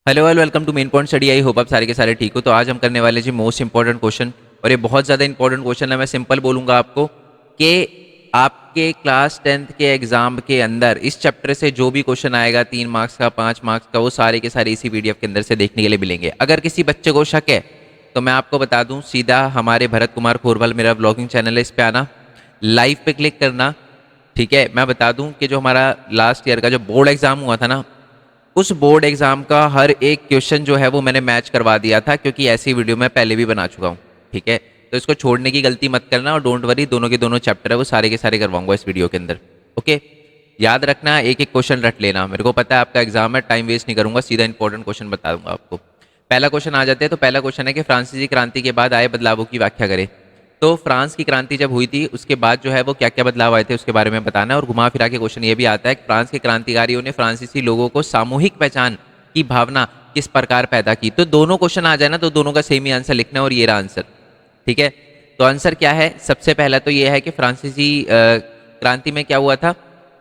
Hello welcome to main point study. I hope आप सारे के सारे ठीक हो। तो आज हम करने वाले जी मोस्ट इंपॉर्टेंट क्वेश्चन, और ये बहुत ज़्यादा इंपॉर्टेंट क्वेश्चन है। मैं सिंपल बोलूँगा आपको कि आपके क्लास 10th के एग्जाम के अंदर इस चैप्टर से जो भी क्वेश्चन आएगा 3 मार्क्स का, 5 मार्क्स का, वो सारे के सारे इसी पीडीएफ के अंदर से देखने के लिए मिलेंगे। अगर किसी बच्चे को शक है तो मैं आपको बता दूं, सीधा हमारे भरत कुमार खोरवाल मेरा ब्लॉगिंग चैनल है, इस पे आना, लाइव पे क्लिक करना। ठीक है, मैं बता दूं कि जो हमारा लास्ट ईयर का जो बोर्ड एग्जाम हुआ था ना, उस बोर्ड एग्जाम का हर एक क्वेश्चन जो है वो मैंने मैच करवा दिया था, क्योंकि ऐसी वीडियो मैं पहले भी बना चुका हूँ। ठीक है, तो इसको छोड़ने की गलती मत करना, और डोंट वरी, दोनों के दोनों चैप्टर है वो सारे के सारे करवाऊंगा इस वीडियो के अंदर। ओके, याद रखना, एक एक क्वेश्चन रट लेना। मेरे को पता है आपका एग्जाम है, टाइम वेस्ट नहीं करूंगा, सीधा इंपॉर्टेंट क्वेश्चन बता दूंगा आपको। पहला क्वेश्चन आ जाते हैं। तो पहला क्वेश्चन है कि फ्रांसीसी क्रांति के बाद आए बदलावों की व्याख्या करें। तो फ्रांस की क्रांति जब हुई थी उसके बाद जो है वो क्या क्या बदलाव आए थे उसके बारे में बताना है। और घुमा फिरा के क्वेश्चन ये भी आता है कि फ्रांस के क्रांतिकारियों ने फ्रांसीसी लोगों को सामूहिक पहचान की भावना किस प्रकार पैदा की। तो दोनों क्वेश्चन आ जाए ना तो दोनों का सेम ही आंसर लिखना है, और ये रहा आंसर। ठीक है, तो आंसर क्या है? सबसे पहला तो ये है कि फ्रांसीसी क्रांति में क्या हुआ था,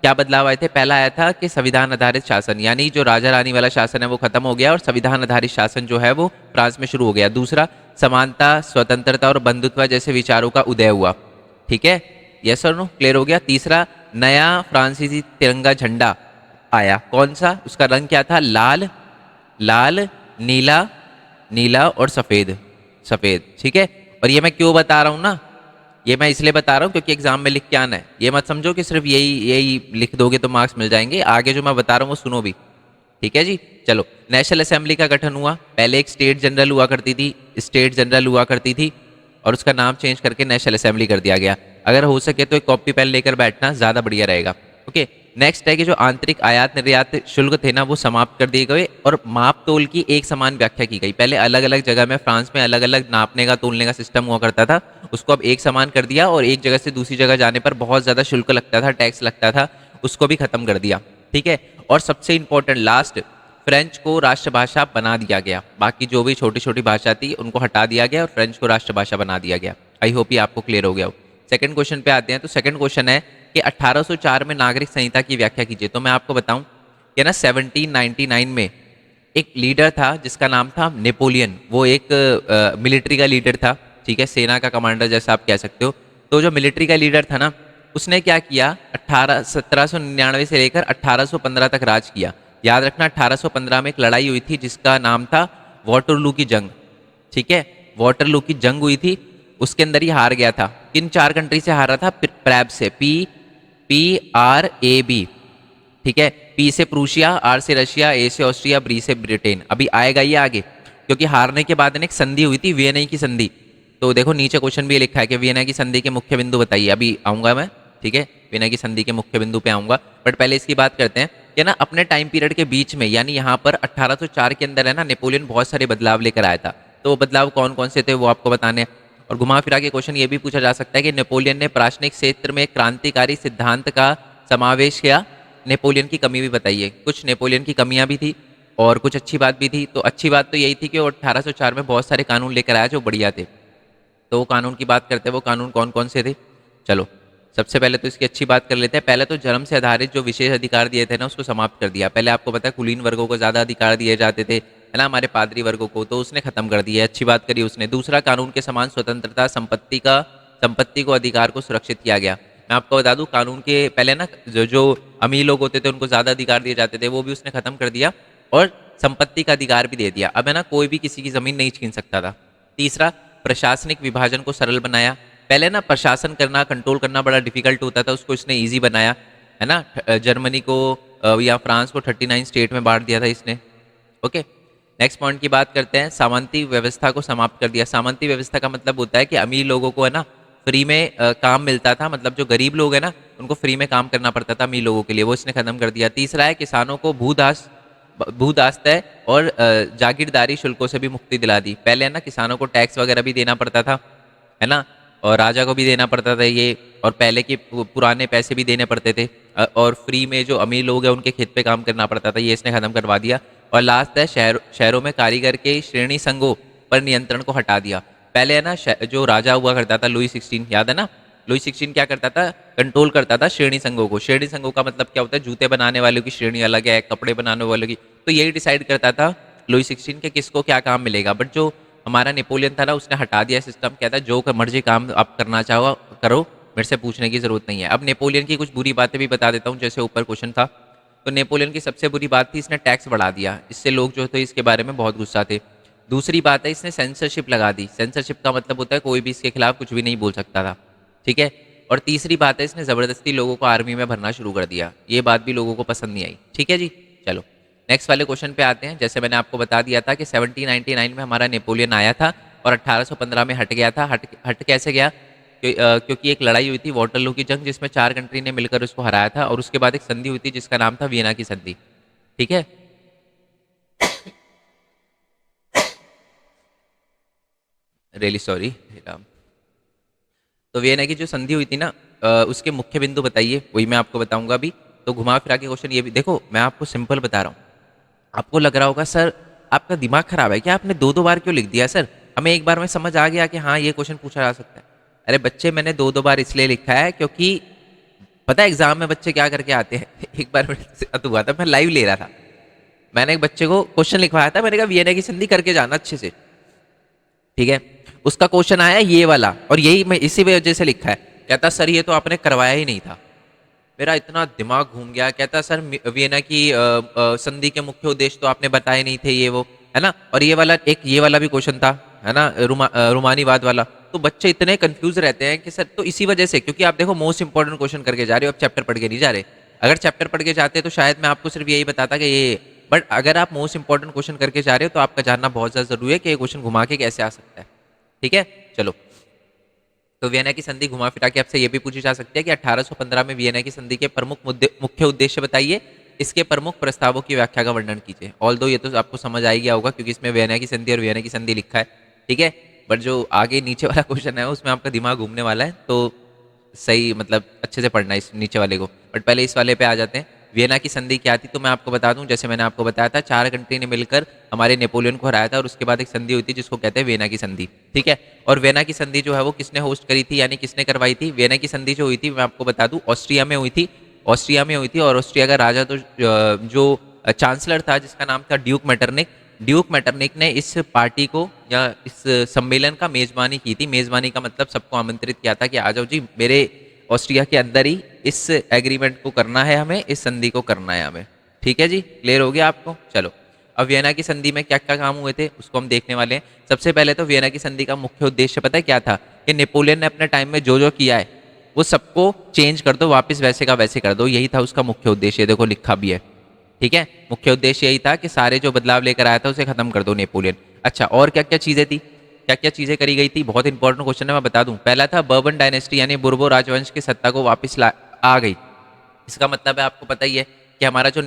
क्या बदलाव आए थे। पहला आया था कि संविधान आधारित शासन, यानी जो राजा रानी वाला शासन है वो खत्म हो गया और संविधान आधारित शासन जो है वो फ्रांस में शुरू हो गया। दूसरा, समानता, स्वतंत्रता और बंधुत्व जैसे विचारों का उदय हुआ। ठीक है, यस और नो, क्लियर हो गया। तीसरा, नया फ्रांसीसी तिरंगा झंडा आया। कौन सा? उसका रंग क्या था? लाल, लाल, नीला, नीला और सफेद, सफेद। ठीक है, और ये मैं क्यों बता रहा हूं ना, ये मैं इसलिए बता रहा हूँ क्योंकि एग्जाम में लिख के आना है। ये मत समझो कि सिर्फ यही यही लिख दोगे तो मार्क्स मिल जाएंगे, आगे जो मैं बता रहा हूँ वो सुनो भी। ठीक है जी, चलो। नेशनल असेंबली का गठन हुआ। पहले एक स्टेट जनरल हुआ करती थी, स्टेट जनरल हुआ करती थी, और उसका नाम चेंज करके नेशनल असेंबली कर दिया गया। अगर हो सके तो एक कॉपी पेन लेकर बैठना, ज़्यादा बढ़िया रहेगा। ओके, नेक्स्ट है कि जो आंतरिक आयात निर्यात शुल्क थे ना वो समाप्त कर दिए गए, और माप तोल की एक समान व्याख्या की गई। पहले अलग अलग जगह में फ्रांस में अलग अलग नापने का तोलने का सिस्टम हुआ करता था, उसको अब एक समान कर दिया, और एक जगह से दूसरी जगह जाने पर बहुत ज़्यादा शुल्क लगता था, टैक्स लगता था, उसको भी खत्म कर दिया। ठीक है, और सबसे इंपॉर्टेंट लास्ट, फ्रेंच को राष्ट्रभाषा बना दिया गया। बाकी जो भी छोटी छोटी भाषा थी उनको हटा दिया गया और फ्रेंच को राष्ट्रभाषा बना दिया गया। आई होप ये आपको क्लियर हो गया हो। सेकंड क्वेश्चन पे आते हैं। तो सेकंड क्वेश्चन है कि 1804 में नागरिक संहिता की व्याख्या कीजिए। तो मैं आपको बताऊं कि ना 1799 में एक लीडर था जिसका नाम था नेपोलियन। वो एक मिलिट्री का लीडर था। ठीक है, सेना का कमांडर जैसा आप कह सकते हो। तो जो मिलिट्री का लीडर था ना, उसने क्या किया, 1799 से लेकर 1815 तक राज किया। याद रखना, 1815 में एक लड़ाई हुई थी जिसका नाम था वाटरलू की जंग। ठीक है, वाटरलू की जंग हुई थी, उसके अंदर ही हार गया था। किन 4 कंट्री से हारा था? प्रैब से, P P R A B. ठीक है, पी से प्रूशिया, आर से रशिया, ए से ऑस्ट्रिया, बी से ब्रिटेन। अभी आएगा ये आगे, क्योंकि हारने के बाद एक संधि हुई थी, वियना की संधि। तो देखो नीचे क्वेश्चन भी लिखा है कि वियना की संधि के मुख्य बिंदु बताइए। अभी आऊंगा मैं। ठीक है, वियना की संधि के मुख्य बिंदु पे आऊंगा, बट पहले इसकी बात करते हैं कि ना अपने टाइम पीरियड के बीच में, यानी यहाँ पर 1804 के अंदर है ना, नेपोलियन बहुत सारे बदलाव लेकर आया था। तो वो बदलाव कौन कौन से थे वो आपको बताने हैं। और घुमा फिरा के क्वेश्चन ये भी पूछा जा सकता है कि नेपोलियन ने प्रशासनिक क्षेत्र में क्रांतिकारी सिद्धांत का समावेश किया। नेपोलियन की कमी भी बताइए। कुछ नेपोलियन की कमियां भी थी और कुछ अच्छी बात भी थी। तो अच्छी बात तो यही थी कि वो 1804 में बहुत सारे कानून लेकर आया जो बढ़िया थे। तो वो कानून की बात करते हैं, वो कानून कौन कौन से थे। चलो, सबसे पहले तो इसकी अच्छी बात कर लेते हैं। पहले तो धर्म से आधारित जो विशेष अधिकार दिए थे ना उसको समाप्त कर दिया। पहले आपको पता है कुलीन वर्गों को ज़्यादा अधिकार दिए जाते थे, है ना, हमारे पादरी वर्गों को, तो उसने खत्म कर दिया। अच्छी बात करी उसने। दूसरा, कानून के समान स्वतंत्रता, संपत्ति को अधिकार को सुरक्षित किया गया। मैं आपको बता दूं, कानून के पहले ना जो जो अमीर लोग होते थे उनको ज़्यादा अधिकार दिए जाते थे, वो भी उसने खत्म कर दिया, और संपत्ति का अधिकार भी दे दिया। अब है ना, कोई भी किसी की ज़मीन नहीं छीन सकता था। तीसरा, प्रशासनिक विभाजन को सरल बनाया। पहले ना प्रशासन करना, कंट्रोल करना बड़ा डिफिकल्ट होता था, उसको इसने ईजी बनाया, है ना। जर्मनी को या फ्रांस को 39 स्टेट में बांट दिया था इसने। ओके, नेक्स्ट पॉइंट की बात करते हैं। सामंती व्यवस्था को समाप्त कर दिया। सामंती व्यवस्था का मतलब होता है कि अमीर लोगों को है ना फ्री में काम मिलता था, मतलब जो गरीब लोग हैं ना उनको फ्री में काम करना पड़ता था अमीर लोगों के लिए, वो इसने खत्म कर दिया। तीसरा है किसानों को भूदास्त और जागीरदारी शुल्कों से भी मुक्ति दिला दी। पहले है ना किसानों को टैक्स वगैरह भी देना पड़ता था, है ना, और राजा को भी देना पड़ता था ये, और पहले के पुराने पैसे भी देने पड़ते थे, और फ्री में जो अमीर लोग हैं उनके खेत पे काम करना पड़ता था, ये इसने खत्म करवा दिया। और लास्ट है शहरों में कारीगर के श्रेणी संघों पर नियंत्रण को हटा दिया। पहले है ना जो राजा हुआ करता था लुई 16, याद है ना, लुई 16 क्या करता था, कंट्रोल करता था श्रेणी संघों को। श्रेणी संघों का मतलब क्या होता है, जूते बनाने वालों की श्रेणी अलग है, कपड़े बनाने वालों की, तो यही डिसाइड करता था लुई 16 के किसको क्या काम मिलेगा, बट जो हमारा नेपोलियन था ना उसने हटा दिया सिस्टम, कहता है जो मर्जी काम आप करना चाहो करो, मेरे से पूछने की जरूरत नहीं है। अब नेपोलियन की कुछ बुरी बातें भी बता देता हूँ, जैसे ऊपर क्वेश्चन था। तो नेपोलियन की सबसे बुरी बात थी इसने टैक्स बढ़ा दिया, इससे लोग जो थे इसके बारे में बहुत गुस्सा थे। दूसरी बात है इसने सेंसरशिप लगा दी, सेंसरशिप का मतलब होता है कोई भी इसके खिलाफ कुछ भी नहीं बोल सकता था, ठीक है। और तीसरी बात है इसने ज़बरदस्ती लोगों को आर्मी में भरना शुरू कर दिया, ये बात भी लोगों को पसंद नहीं आई, ठीक है जी। चलो नेक्स्ट वाले क्वेश्चन पे आते हैं। जैसे मैंने आपको बता दिया था कि 1799 में हमारा नेपोलियन आया था और 1815 में हट गया था। हट कैसे गया? क्योंकि एक लड़ाई हुई थी वाटरलू की जंग, जिसमें 4 कंट्री ने मिलकर उसको हराया था, और उसके बाद एक संधि हुई थी जिसका नाम था वियना की संधि, ठीक है। Really sorry. तो वियना की जो संधि हुई थी ना, उसके मुख्य बिंदु बताइए, वही मैं आपको बताऊंगा अभी। तो घुमा फिरा के क्वेश्चन ये भी देखो, मैं आपको सिंपल बता रहा हूँ। आपको लग रहा होगा सर आपका दिमाग खराब है क्या, आपने दो दो बार क्यों लिख दिया सर, हमें एक बार में समझ आ गया कि हाँ ये क्वेश्चन पूछा जा सकता है। अरे बच्चे मैंने दो दो बार इसलिए लिखा है क्योंकि पता है एग्जाम में बच्चे क्या करके आते हैं। एक बार मेरे साथ हुआ था, मैं लाइव ले रहा था, मैंने एक बच्चे को क्वेश्चन लिखवाया था, मैंने कहा वियना की संधि करके जाना अच्छे से, ठीक है। उसका क्वेश्चन आया ये वाला, और यही मैं इसी वजह से लिखा है। कहता सर ये तो आपने करवाया ही नहीं था। मेरा इतना दिमाग घूम गया। कहता सर वियना की संधि के मुख्य उद्देश्य तो आपने बताए नहीं थे, ये वो है ना। और ये वाला एक ये वाला भी क्वेश्चन था, है ना, रुमानीवाद वाला। तो बच्चे इतने कंफ्यूज रहते हैं कि सर, तो इसी वजह से, क्योंकि आप देखो मोस्ट इंपॉर्टेंट क्वेश्चन करके जा रहे हो, अब चैप्टर पढ़ के नहीं जा रहे। अगर चैप्टर पढ़ के जाते तो शायद मैं आपको सिर्फ यही बताता कि ये, बट अगर आप मोस्ट इंपॉर्टेंट क्वेश्चन करके जा रहे हो तो आपका जानना बहुत ज़्यादा जरूरी है कि ये क्वेश्चन घुमा के कैसे आ सकता है, ठीक है। चलो, तो वियना की संधि घुमा फिरा के आपसे ये भी पूछी जा सकती है कि 1815 में वियना की संधि के प्रमुख मुख्य उद्देश्य बताइए, इसके प्रमुख प्रस्तावों की व्याख्या का वर्णन कीजिए। ऑल दो ये तो आपको समझ आ ही गया होगा क्योंकि इसमें वियना की संधि और वियना की संधि लिखा है, ठीक है। बट जो आगे नीचे वाला क्वेश्चन है उसमें आपका दिमाग घूमने वाला है, तो सही मतलब अच्छे से पढ़ना इस नीचे वाले को। बट पहले इस वाले पे आ जाते हैं। वियना की संधि क्या थी, तो मैं आपको बता दूं, जैसे मैंने आपको बताया था 4 कंट्री ने मिलकर हमारे नेपोलियन को हराया था, और उसके बाद एक संधि हुई थी जिसको कहते हैं वियना की संधि, ठीक है। और वियना की संधि जो है वो किसने होस्ट करी थी, यानी किसने करवाई थी? वियना की संधि जो हुई थी मैं आपको बता दूं ऑस्ट्रिया में हुई थी, ऑस्ट्रिया में हुई थी। और ऑस्ट्रिया का राजा तो जो चांसलर था जिसका नाम था ड्यूक मेटरनिक, ड्यूक मेटरनिक ने इस पार्टी को या इस सम्मेलन का मेजबानी की थी। मेजबानी का मतलब सबको आमंत्रित किया था कि आ जाओ जी, मेरे ऑस्ट्रिया के अंदर ही इस एग्रीमेंट को करना है हमें, इस संधि को करना है हमें, ठीक है जी। क्लियर हो गया आपको? चलो, अब वियना की संधि में क्या क्या काम हुए थे उसको हम देखने वाले हैं। सबसे पहले तो वियना की संधि का मुख्य उद्देश्य पता है क्या था? कि नेपोलियन ने अपने टाइम में जो जो किया है वो सबको चेंज कर दो, वापस वैसे का वैसे कर दो, यही था उसका मुख्य उद्देश्य। देखो लिखा भी है, ठीक है। मुख्य उद्देश्य यही था कि सारे जो बदलाव लेकर आया था उसे खत्म कर दो नेपोलियन। अच्छा, और क्या क्या चीजें थी, क्या क्या चीजें करी गई थी? बहुत इंपॉर्टेंट क्वेश्चन है, मैं बता दूं। पहला था बर्बन डायनेस्टी, यानी बुर्बो राजवंश की सत्ता को वापस आ गई। इसका मतलब है आपको पता ही है कि हमारा जो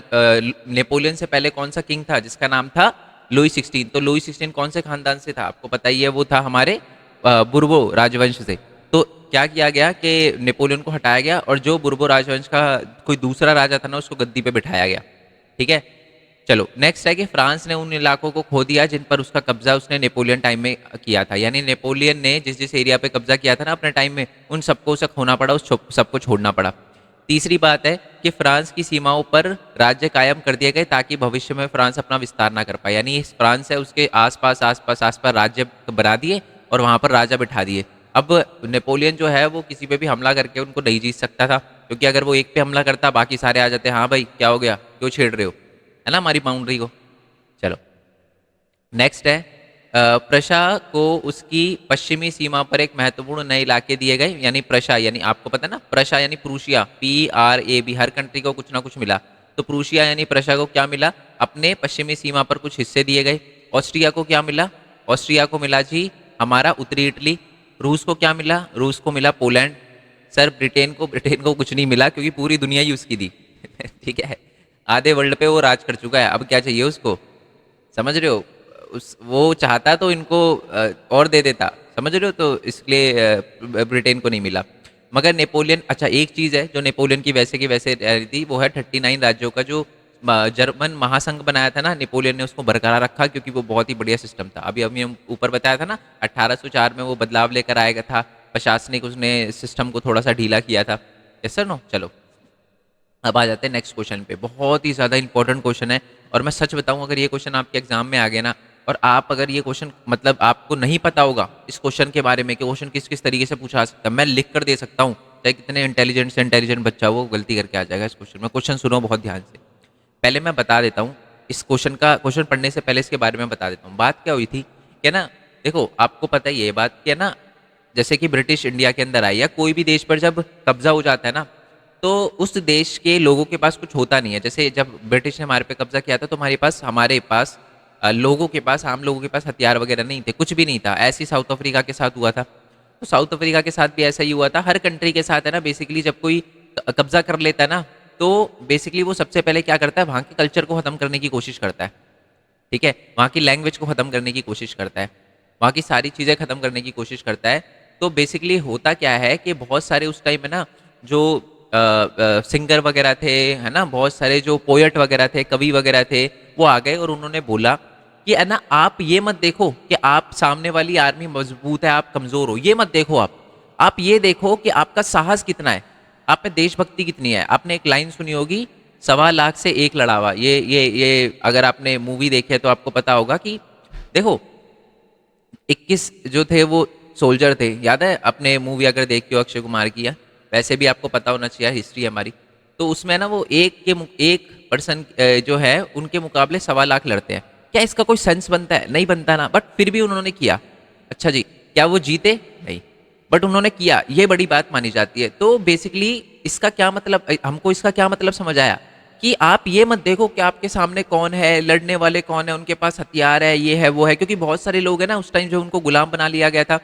नेपोलियन से पहले कौन सा किंग था जिसका नाम था लुई 16। तो लुई 16 कौन से खानदान से था आपको पता ही है, वो था हमारे बुर्बो राजवंश से। तो क्या किया गया कि नेपोलियन को हटाया गया और जो बुर्बो राजवंश का कोई दूसरा राजा था ना उसको गद्दी पे बिठाया गया, ठीक है। चलो नेक्स्ट है कि फ्रांस ने उन इलाकों को खो दिया जिन पर उसका कब्जा उसने नेपोलियन टाइम में किया था, यानी नेपोलियन ने जिस जिस एरिया पे कब्जा किया था ना अपने टाइम में, उन सबको उसे खोना पड़ा, उस सबको छोड़ना पड़ा। तीसरी बात है कि फ्रांस की सीमाओं पर राज्य कायम कर दिए गए ताकि भविष्य में फ्रांस अपना विस्तार ना कर पाए, यानी इस फ्रांस है उसके आसपास राज्य बना दिए और वहां पर राजा बिठा दिए। अब नेपोलियन जो है वो किसी पे भी हमला करके उनको नहीं जीत सकता था, क्योंकि अगर वो एक पे हमला करता बाकी सारे आ जाते, हाँ भाई क्या हो गया, क्यों छेड़ रहे हो, है ना हमारी बाउंड्री को। चलो नेक्स्ट है प्रशा को उसकी पश्चिमी सीमा पर एक महत्वपूर्ण नए इलाके दिए गए, यानी प्रशा, यानी आपको पता है ना प्रशा यानी प्रूशिया, PRAB, हर कंट्री को कुछ ना कुछ मिला। तो प्रूशिया यानी प्रशा को क्या मिला? अपने पश्चिमी सीमा पर कुछ हिस्से दिए गए। ऑस्ट्रिया को क्या मिला? ऑस्ट्रिया को मिला जी हमारा उत्तरी इटली। रूस को क्या मिला? रूस को मिला पोलैंड। सर ब्रिटेन को कुछ नहीं मिला क्योंकि पूरी दुनिया ही उसकी थी। ठीक है, आधे वर्ल्ड पे वो राज कर चुका है, अब क्या चाहिए उसको, समझ रहे हो। उस वो चाहता तो इनको और दे देता, समझ रहे हो, तो इसलिए ब्रिटेन को नहीं मिला। मगर नेपोलियन, अच्छा एक चीज़ है जो नेपोलियन की वैसे की वैसे रही थी, वो है 39 राज्यों का जो जर्मन महासंघ बनाया था ना नेपोलियन ने, उसको बरकरार रखा क्योंकि वो बहुत ही बढ़िया सिस्टम था। अभी अभी हम ऊपर बताया था ना 1804 में वो बदलाव लेकर आएगा था, प्रशासनिक उसने सिस्टम को थोड़ा सा ढीला किया था। Yes sir no. चलो अब आ जाते हैं नेक्स्ट क्वेश्चन पे। बहुत ही ज़्यादा इंपॉर्टेंट क्वेश्चन है, और मैं सच बताऊं, अगर ये क्वेश्चन आपके एग्जाम में आ गया ना, और आप अगर ये क्वेश्चन मतलब आपको नहीं पता होगा इस क्वेश्चन के बारे में कि क्वेश्चन किस किस तरीके से पूछा सकता है, मैं लिख कर दे सकता हूँ, चाहे कितने इंटेलिजेंट से इंटेलिजेंट बच्चा हो, वो गलती करके आ जाएगा इस क्वेश्चन में। क्वेश्चन सुनो बहुत ध्यान से। पहले मैं बता देता हूँ इस क्वेश्चन पढ़ने से पहले इसके बारे में बता देता हूँ। बात क्या हुई थी कि ना, देखो आपको पता ही है ये बात कि ना, जैसे कि ब्रिटिश इंडिया के अंदर आई या कोई भी देश पर जब कब्जा हो जाता है ना, तो उस देश के लोगों के पास कुछ होता नहीं है। जैसे जब ब्रिटिश ने हमारे पे कब्जा किया था, तो हमारे पास लोगों के पास, आम लोगों के पास हथियार वगैरह नहीं थे, कुछ भी नहीं था। ऐसे ही साउथ अफ्रीका के साथ हुआ था, तो साउथ अफ्रीका के साथ भी ऐसा ही हुआ था। हर कंट्री के साथ है ना, बेसिकली जब कोई कब्जा कर लेता है ना, तो बेसिकली वो सबसे पहले क्या करता है, वहाँ के कल्चर को खत्म करने की कोशिश करता है। ठीक है, वहाँ की लैंग्वेज को ख़त्म करने की कोशिश करता है, वहाँ की सारी चीज़ें ख़त्म करने की कोशिश करता है। तो बेसिकली होता क्या है कि बहुत सारे उस टाइम में ना, जो सिंगर वगैरह थे, है ना, बहुत सारे जो पोएट वगैरह थे, कवि वगैरह थे, वो आ गए और उन्होंने बोला कि है ना, आप ये मत देखो कि आप सामने वाली आर्मी मजबूत है, आप कमज़ोर हो, ये मत देखो। आप ये देखो कि आपका साहस कितना है, आप में देशभक्ति कितनी है। आपने एक लाइन सुनी होगी, 1.25 लाख से एक लड़ावा। ये अगर आपने मूवी देखी है तो आपको पता होगा कि देखो, 21 जो थे वो सोल्जर थे, याद है? अपने मूवी अगर देखी हो अक्षय कुमार की, है वैसे भी आपको पता होना चाहिए, हिस्ट्री हमारी। तो उसमें ना वो एक पर्सन जो है उनके मुकाबले 1.25 लाख लड़ते हैं। क्या इसका कोई सेंस बनता है? नहीं बनता ना, बट फिर भी उन्होंने किया। अच्छा जी, क्या वो जीते? नहीं, बट उन्होंने किया, ये बड़ी बात मानी जाती है। तो बेसिकली इसका क्या मतलब, हमको इसका क्या मतलब समझ आया कि आप ये मत देखो कि आपके सामने कौन है, लड़ने वाले कौन है, उनके पास हथियार है, ये है वो है। क्योंकि बहुत सारे लोग हैं ना उस टाइम जो उनको गुलाम बना लिया गया था,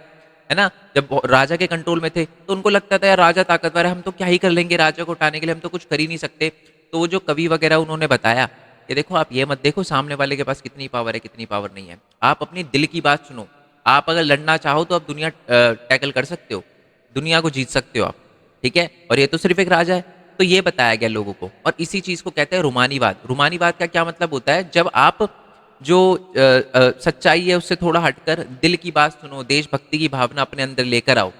है ना, जब राजा के कंट्रोल में थे, तो उनको लगता था यार राजा ताकतवर है, हम तो क्या ही कर लेंगे राजा को उठाने के लिए, हम तो कुछ कर ही नहीं सकते। तो वो जो कवि वगैरह उन्होंने बताया कि देखो, आप ये मत देखो सामने वाले के पास कितनी पावर है, कितनी पावर नहीं है, आप अपनी दिल की बात सुनो। आप अगर लड़ना चाहो तो आप दुनिया टैकल कर सकते हो, दुनिया को जीत सकते हो आप। ठीक है, और ये तो सिर्फ एक राजा है। तो ये बताया गया लोगों को, और इसी चीज को कहते हैं रुमानीवाद। रुमानीवाद का क्या मतलब होता है, जब आप जो सच्चाई है उससे थोड़ा हटकर दिल की बात सुनो, देशभक्ति की भावना अपने अंदर लेकर आओ,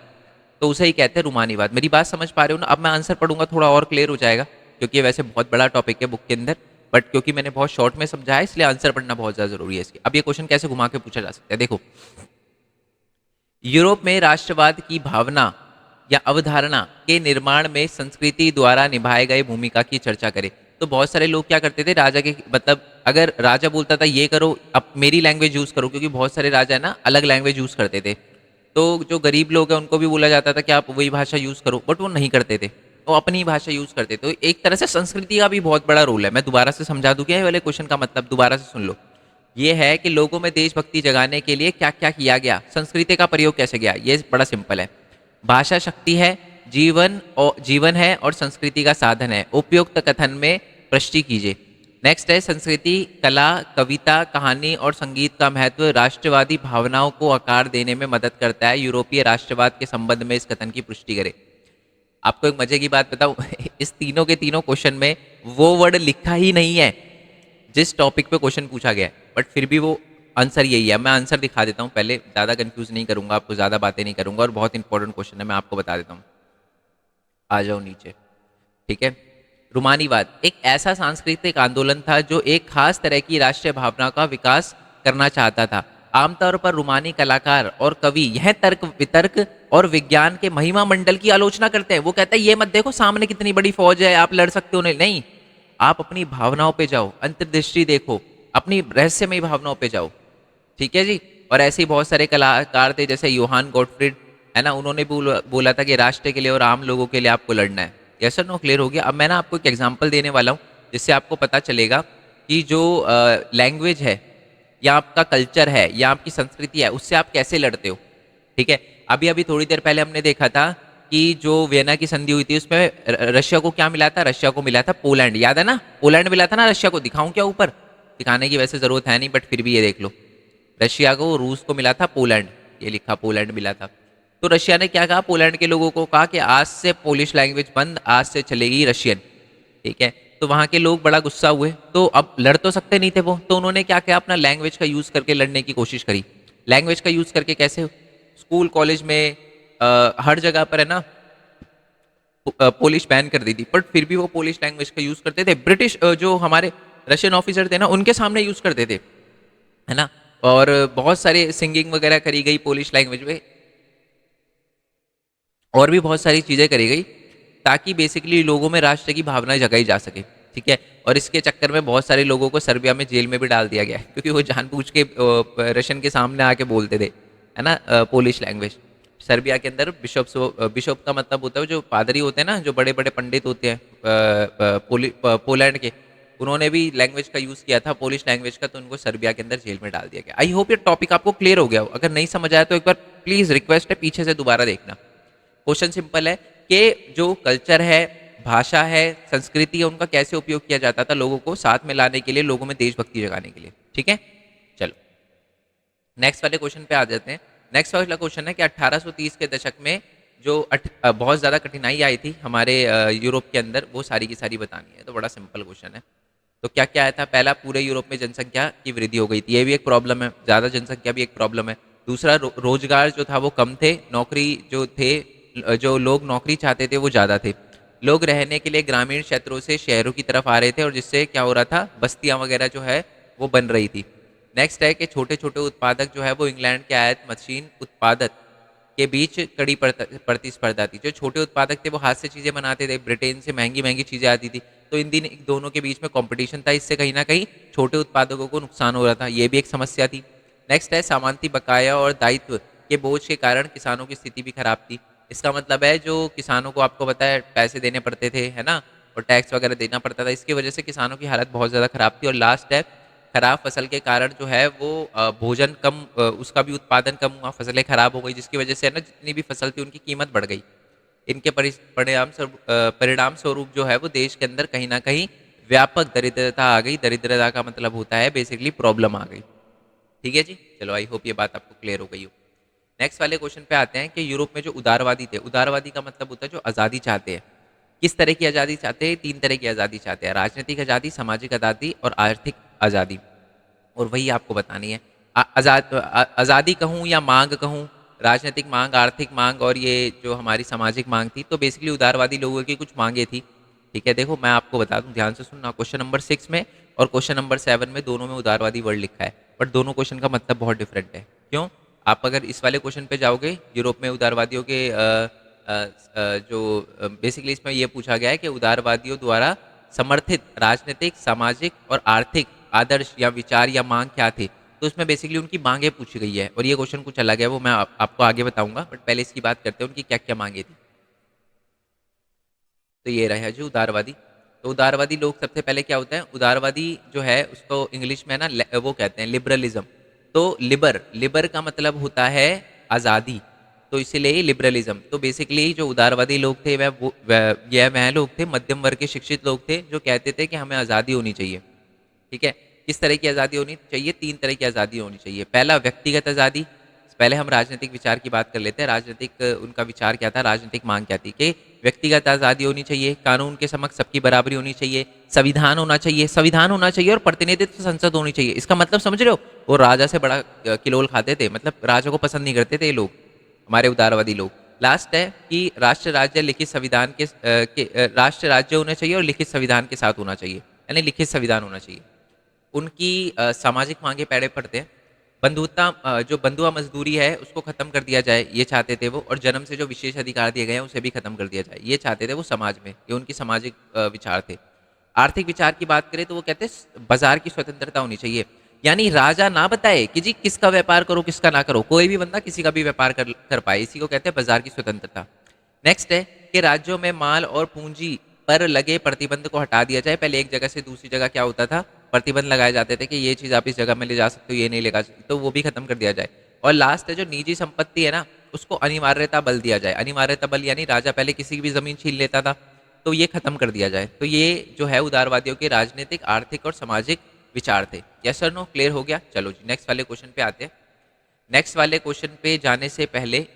तो उसे ही कहते हैं रुमानीवाद। मेरी बात समझ पा रहे हो ना? अब मैं आंसर पढ़ूंगा, थोड़ा और क्लियर हो जाएगा, क्योंकि ये वैसे बहुत बड़ा टॉपिक है बुक के अंदर, बट क्योंकि मैंने बहुत शॉर्ट में समझाया, इसलिए आंसर पढ़ना बहुत ज्यादा जरूरी है इसके। अब ये क्वेश्चन कैसे घुमा के पूछा जा सकता है, देखो। यूरोप में राष्ट्रवाद की भावना या अवधारणा के निर्माण में संस्कृति द्वारा निभाए गए भूमिका की चर्चा करें। तो बहुत सारे लोग क्या करते थे, राजा के मतलब अगर राजा बोलता था ये करो, अब मेरी लैंग्वेज यूज करो, क्योंकि बहुत सारे राजा है ना अलग लैंग्वेज यूज करते थे, तो जो गरीब लोग हैं उनको भी बोला जाता था कि आप वही भाषा यूज करो, बट वो नहीं करते थे, वो अपनी भाषा यूज करते थे। तो एक तरह से संस्कृति का भी बहुत बड़ा रोल है। मैं दोबारा से समझा दूं क्या ये वाले क्वेश्चन का मतलब, दोबारा से सुन लो। ये है कि लोगों में देशभक्ति जगाने के लिए क्या क्या किया गया, संस्कृति का प्रयोग कैसे गया। ये बड़ा सिंपल है। भाषा शक्ति है, जीवन है और संस्कृति का साधन है, उपयुक्त कथन में प्रश्न कीजिए। नेक्स्ट है, संस्कृति, कला, कविता, कहानी और संगीत का महत्व राष्ट्रवादी भावनाओं को आकार देने में मदद करता है। यूरोपीय राष्ट्रवाद के संबंध में इस कथन की पुष्टि करें। आपको एक मजे की बात बताऊं इस तीनों के तीनों क्वेश्चन में वो वर्ड लिखा ही नहीं है जिस टॉपिक पे क्वेश्चन पूछा गया है, बट फिर भी वो आंसर यही है। मैं आंसर दिखा देता हूँ पहले, ज़्यादा कंफ्यूज नहीं करूंगा आपको, ज़्यादा बातें नहीं करूंगा, और बहुत इंपॉर्टेंट क्वेश्चन है, मैं आपको बता देता हूँ। आ जाओ नीचे। ठीक है, रुमानीवाद एक ऐसा सांस्कृतिक आंदोलन था जो एक खास तरह की राष्ट्रीय भावना का विकास करना चाहता था। आमतौर पर रुमानी कलाकार और कवि यह तर्क वितर्क और विज्ञान के महिमा मंडल की आलोचना करते हैं। वो कहता है ये मत देखो सामने कितनी बड़ी फौज है, आप लड़ सकते हो, नहीं नहीं, आप अपनी भावनाओं पे जाओ, अंतर्दृष्टि देखो, अपनी रहस्यमय भावनाओं पे जाओ। ठीक है जी। और ऐसे ही बहुत सारे कलाकार थे, जैसे योहान गॉटफ्रीड, है ना, उन्होंने बोला था कि राष्ट्र के लिए और आम लोगों के लिए आपको लड़ना है। यस और नो, क्लियर हो गया? अब मैं ना आपको एक एग्जांपल देने वाला हूँ जिससे आपको पता चलेगा कि जो लैंग्वेज है या आपका कल्चर है या आपकी संस्कृति है, उससे आप कैसे लड़ते हो। ठीक है, अभी अभी थोड़ी देर पहले हमने देखा था कि जो वियना की संधि हुई थी उसमें रशिया को क्या मिला था, रशिया को मिला था पोलैंड, याद है ना, पोलैंड मिला था ना रशिया को। दिखाऊं क्या ऊपर? दिखाने की वैसे जरूरत है नहीं, बट फिर भी ये देख लो, रशिया को रूस को मिला था पोलैंड, ये लिखा पोलैंड मिला था। तो रशिया ने क्या कहा, पोलैंड के लोगों को कहा कि आज से पोलिश लैंग्वेज बंद, आज से चलेगी रशियन। ठीक है, तो वहाँ के लोग बड़ा गुस्सा हुए, तो अब लड़ तो सकते नहीं थे वो, तो उन्होंने क्या किया, अपना लैंग्वेज का यूज करके लड़ने की कोशिश करी। लैंग्वेज का यूज करके कैसे? स्कूल कॉलेज में हर जगह पर है ना पोलिश बैन कर दी थी, बट फिर भी वो पोलिश लैंग्वेज का यूज़ करते थे। ब्रिटिश जो हमारे रशियन ऑफिसर थे ना, उनके सामने यूज़ करते थे, है ना। और बहुत सारे सिंगिंग वगैरह करी गई पोलिश लैंग्वेज में, और भी बहुत सारी चीज़ें करी गई, ताकि बेसिकली लोगों में राष्ट्र की भावना जगाई जा सके, ठीक है। और इसके चक्कर में बहुत सारे लोगों को सर्बिया में जेल में भी डाल दिया गया है, क्योंकि वो जानबूझ के रशियन के सामने आके बोलते थे, है ना, पोलिश लैंग्वेज। सर्बिया के अंदर बिशप का मतलब होता है जो पादरी होते हैं ना, जो बड़े बड़े पंडित होते हैं पोलैंड के, उन्होंने भी लैंग्वेज का यूज़ किया था, पोलिश लैंग्वेज का, तो उनको सर्बिया के अंदर जेल में डाल दिया गया। आई होप ये टॉपिक आपको क्लियर हो गया हो। अगर नहीं समझ आया तो एक बार प्लीज़ रिक्वेस्ट है पीछे से दोबारा देखना। क्वेश्चन सिंपल है कि जो कल्चर है, भाषा है, संस्कृति है, उनका कैसे उपयोग किया जाता था लोगों को साथ में लाने के लिए, लोगों में देशभक्ति जगाने के लिए, ठीक है। चलो नेक्स्ट वाले क्वेश्चन पे आ जाते हैं। नेक्स्ट वाला क्वेश्चन है कि 1830 के दशक में जो बहुत ज़्यादा कठिनाई आई थी हमारे यूरोप के अंदर, वो सारी की सारी बतानी है। तो बड़ा सिंपल क्वेश्चन है। तो क्या क्या आया था? पहला, पूरे यूरोप में जनसंख्या की वृद्धि हो गई थी, ये भी एक प्रॉब्लम है, ज़्यादा जनसंख्या भी एक प्रॉब्लम है। दूसरा, रोजगार जो था वो कम थे, नौकरी जो थे, जो लोग नौकरी चाहते थे वो ज़्यादा थे। लोग रहने के लिए ग्रामीण क्षेत्रों से शहरों की तरफ आ रहे थे, और जिससे क्या हो रहा था, बस्तियाँ वगैरह जो है वो बन रही थी। नेक्स्ट है कि छोटे छोटे उत्पादक जो है वो इंग्लैंड के आयत मशीन उत्पादक के बीच कड़ी प्रतिस्पर्धा थी। जो छोटे उत्पादक थे वो हाथ से चीज़ें बनाते थे, ब्रिटेन से महंगी महंगी चीज़ें आती थी, तो इन दोनों के बीच में कंपटीशन था, इससे कहीं ना कहीं छोटे उत्पादकों को नुकसान हो रहा था, ये भी एक समस्या थी। नेक्स्ट है, सामांती बकाया और दायित्व के बोझ के कारण किसानों की स्थिति भी खराब थी। इसका मतलब है जो किसानों को, आपको पता है, पैसे देने पड़ते थे, है ना, और टैक्स वगैरह देना पड़ता था, इसकी वजह से किसानों की हालत बहुत ज़्यादा खराब थी। और लास्ट है, खराब फसल के कारण जो है वो भोजन कम, उसका भी उत्पादन कम हुआ, फसलें खराब हो गई, जिसकी वजह से है ना, जितनी भी फसल थी उनकी कीमत बढ़ गई। इनके परिणाम स्वरूप जो है वो देश के अंदर कहीं ना कहीं व्यापक दरिद्रता आ गई। दरिद्रता का मतलब होता है बेसिकली प्रॉब्लम आ गई, ठीक है जी। चलो आई होप ये बात आपको क्लियर हो गई हो। नेक्स्ट वाले क्वेश्चन पे आते हैं कि यूरोप में जो उदारवादी थे, उदारवादी का मतलब होता है जो आज़ादी चाहते हैं। किस तरह की आज़ादी चाहते हैं? 3 तरह की आज़ादी चाहते हैं, राजनीतिक आज़ादी, सामाजिक आज़ादी और आर्थिक आज़ादी, और वही आपको बतानी है। आज़ादी कहूँ या मांग कहूँ, राजनीतिक मांग, आर्थिक मांग, और ये जो हमारी सामाजिक मांग थी, तो बेसिकली उदारवादी लोगों की कुछ मांगे थी, ठीक है। देखो मैं आपको बता दूं, ध्यान से सुनना, क्वेश्चन नंबर 6 में और क्वेश्चन नंबर 7 में दोनों में उदारवादी वर्ड लिखा है, बट दोनों क्वेश्चन का मतलब बहुत डिफरेंट है। क्यों? आप अगर इस वाले क्वेश्चन पे जाओगे, यूरोप में उदारवादियों के जो बेसिकली इसमें ये पूछा गया है कि उदारवादियों द्वारा समर्थित राजनीतिक, सामाजिक और आर्थिक आदर्श या विचार या मांग क्या थे, तो उसमें बेसिकली उनकी मांगे पूछी गई है, और ये क्वेश्चन कुछ अलग है, वो मैं आपको आगे बताऊंगा, बट पहले इसकी बात करते हैं उनकी क्या क्या मांगे थी। तो ये रहा जी उदारवादी। तो उदारवादी लोग, सबसे पहले क्या होता है, उदारवादी जो है उसको इंग्लिश में ना वो कहते हैं लिबरलिज्म। तो लिबर, लिबर का मतलब होता है आज़ादी, तो इसीलिए लिबरलिज्म। तो बेसिकली जो उदारवादी लोग थे वह लोग थे, मध्यम वर्ग के शिक्षित लोग थे, जो कहते थे कि हमें आज़ादी होनी चाहिए, ठीक है। किस तरह की आज़ादी होनी चाहिए? 3 तरह की आज़ादी होनी चाहिए। पहला, व्यक्तिगत आज़ादी। पहले हम राजनीतिक विचार की बात कर लेते हैं। राजनीतिक उनका विचार क्या था, राजनीतिक मांग क्या थी, कि व्यक्तिगत आज़ादी होनी चाहिए, कानून के समक्ष सबकी बराबरी होनी चाहिए, संविधान होना चाहिए, संविधान होना चाहिए, और प्रतिनिधित्व संसद होनी चाहिए। इसका मतलब समझ रहे हो? वो राजा से बड़ा किलोल खाते थे, मतलब राजा को पसंद नहीं करते थे ये लोग, हमारे उदारवादी लोग। लास्ट है कि राष्ट्र राज्य लिखित संविधान राष्ट्र राज्य होना चाहिए और लिखित संविधान के साथ होना चाहिए, यानी लिखित संविधान होना चाहिए। उनकी सामाजिक मांगे पैड़े पड़ते हैं। बंधुता, जो बंधुआ मजदूरी है उसको खत्म कर दिया जाए, ये चाहते थे वो, और जन्म से जो विशेष अधिकार दिए गए हैं उसे भी खत्म कर दिया जाए, ये चाहते थे वो समाज में, ये उनकी सामाजिक विचार थे। आर्थिक विचार की बात करें तो वो कहते हैं बाजार की स्वतंत्रता होनी चाहिए, यानी राजा ना बताए कि जी किसका व्यापार करो किसका ना करो, कोई भी बंदा किसी का भी व्यापार कर पाए, इसी को कहते हैं बाजार की स्वतंत्रता। नेक्स्ट है कि राज्यों में माल और पूंजी पर लगे प्रतिबंध को हटा दिया जाए। पहले एक जगह से दूसरी जगह क्या होता था, प्रतिबंध लगाए जाते थे कि ये चीज़ आप इस जगह में ले जा सकते हो, ये नहीं ले जा सकते, तो वो भी खत्म कर दिया जाए। और लास्ट है जो निजी संपत्ति है ना, उसको अनिवार्यता बल दिया जाए। अनिवार्यता बल यानी राजा पहले किसी की भी जमीन छीन लेता था, तो ये खत्म कर दिया जाए। तो ये जो है उदारवादियों के राजनीतिक, आर्थिक और सामाजिक विचार थे। यस और नो क्लियर हो गया? चलो जी नेक्स्ट वाले क्वेश्चन पे आते हैं। नेक्स्ट वाले क्वेश्चन पे जाने से पहले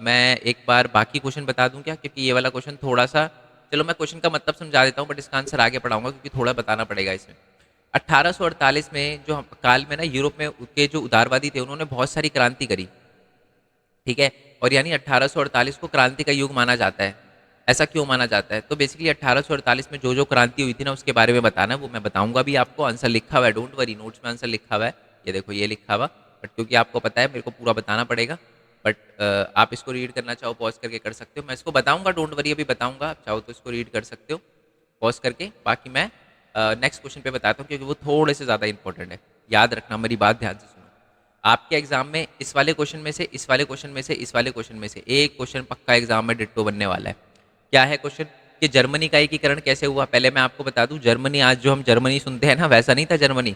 मैं एक बार बाकी क्वेश्चन बता दूं क्या, क्योंकि ये वाला क्वेश्चन थोड़ा सा, चलो मैं क्वेश्चन का मतलब समझा देता हूँ, बट इसका आंसर आगे पढ़ाऊंगा क्योंकि थोड़ा बताना पड़ेगा इसमें। 1848 में जो काल में ना यूरोप में के जो उदारवादी थे उन्होंने बहुत सारी क्रांति करी, ठीक है। और यानी 1848 को क्रांति का युग माना जाता है। ऐसा क्यों माना जाता है? तो बेसिकली 1848 में जो क्रांति हुई थी ना, उसके बारे में बताना है, वो मैं बताऊंगा भी आपको। आंसर लिखा हुआ है, डोंट वरी, नोट्स में आंसर लिखा हुआ है। ये देखो, ये लिखा हुआ, बट क्योंकि आपको पता है मेरे को पूरा बताना पड़ेगा। बट आप इसको रीड करना चाहो पॉज करके कर सकते हो, मैं इसको बताऊंगा, डोंट वरी, अभी बताऊंगा। आप चाहो तो इसको रीड कर सकते हो पॉज करके। बाकी मैं नेक्स्ट क्वेश्चन पे बताता हूँ, क्योंकि वो थोड़े से ज़्यादा इंपॉर्टेंट है। याद रखना, मेरी बात ध्यान से सुनो। आपके एग्जाम में इस वाले क्वेश्चन में से, इस वाले क्वेश्चन में से, इस वाले क्वेश्चन में से एक क्वेश्चन पक्का एग्जाम में डिट्टो बनने वाला है। क्या है क्वेश्चन? कि जर्मनी का एकीकरण कैसे हुआ? पहले मैं आपको बता दूं, जर्मनी, आज जो हम जर्मनी सुनते हैं ना, वैसा नहीं था जर्मनी।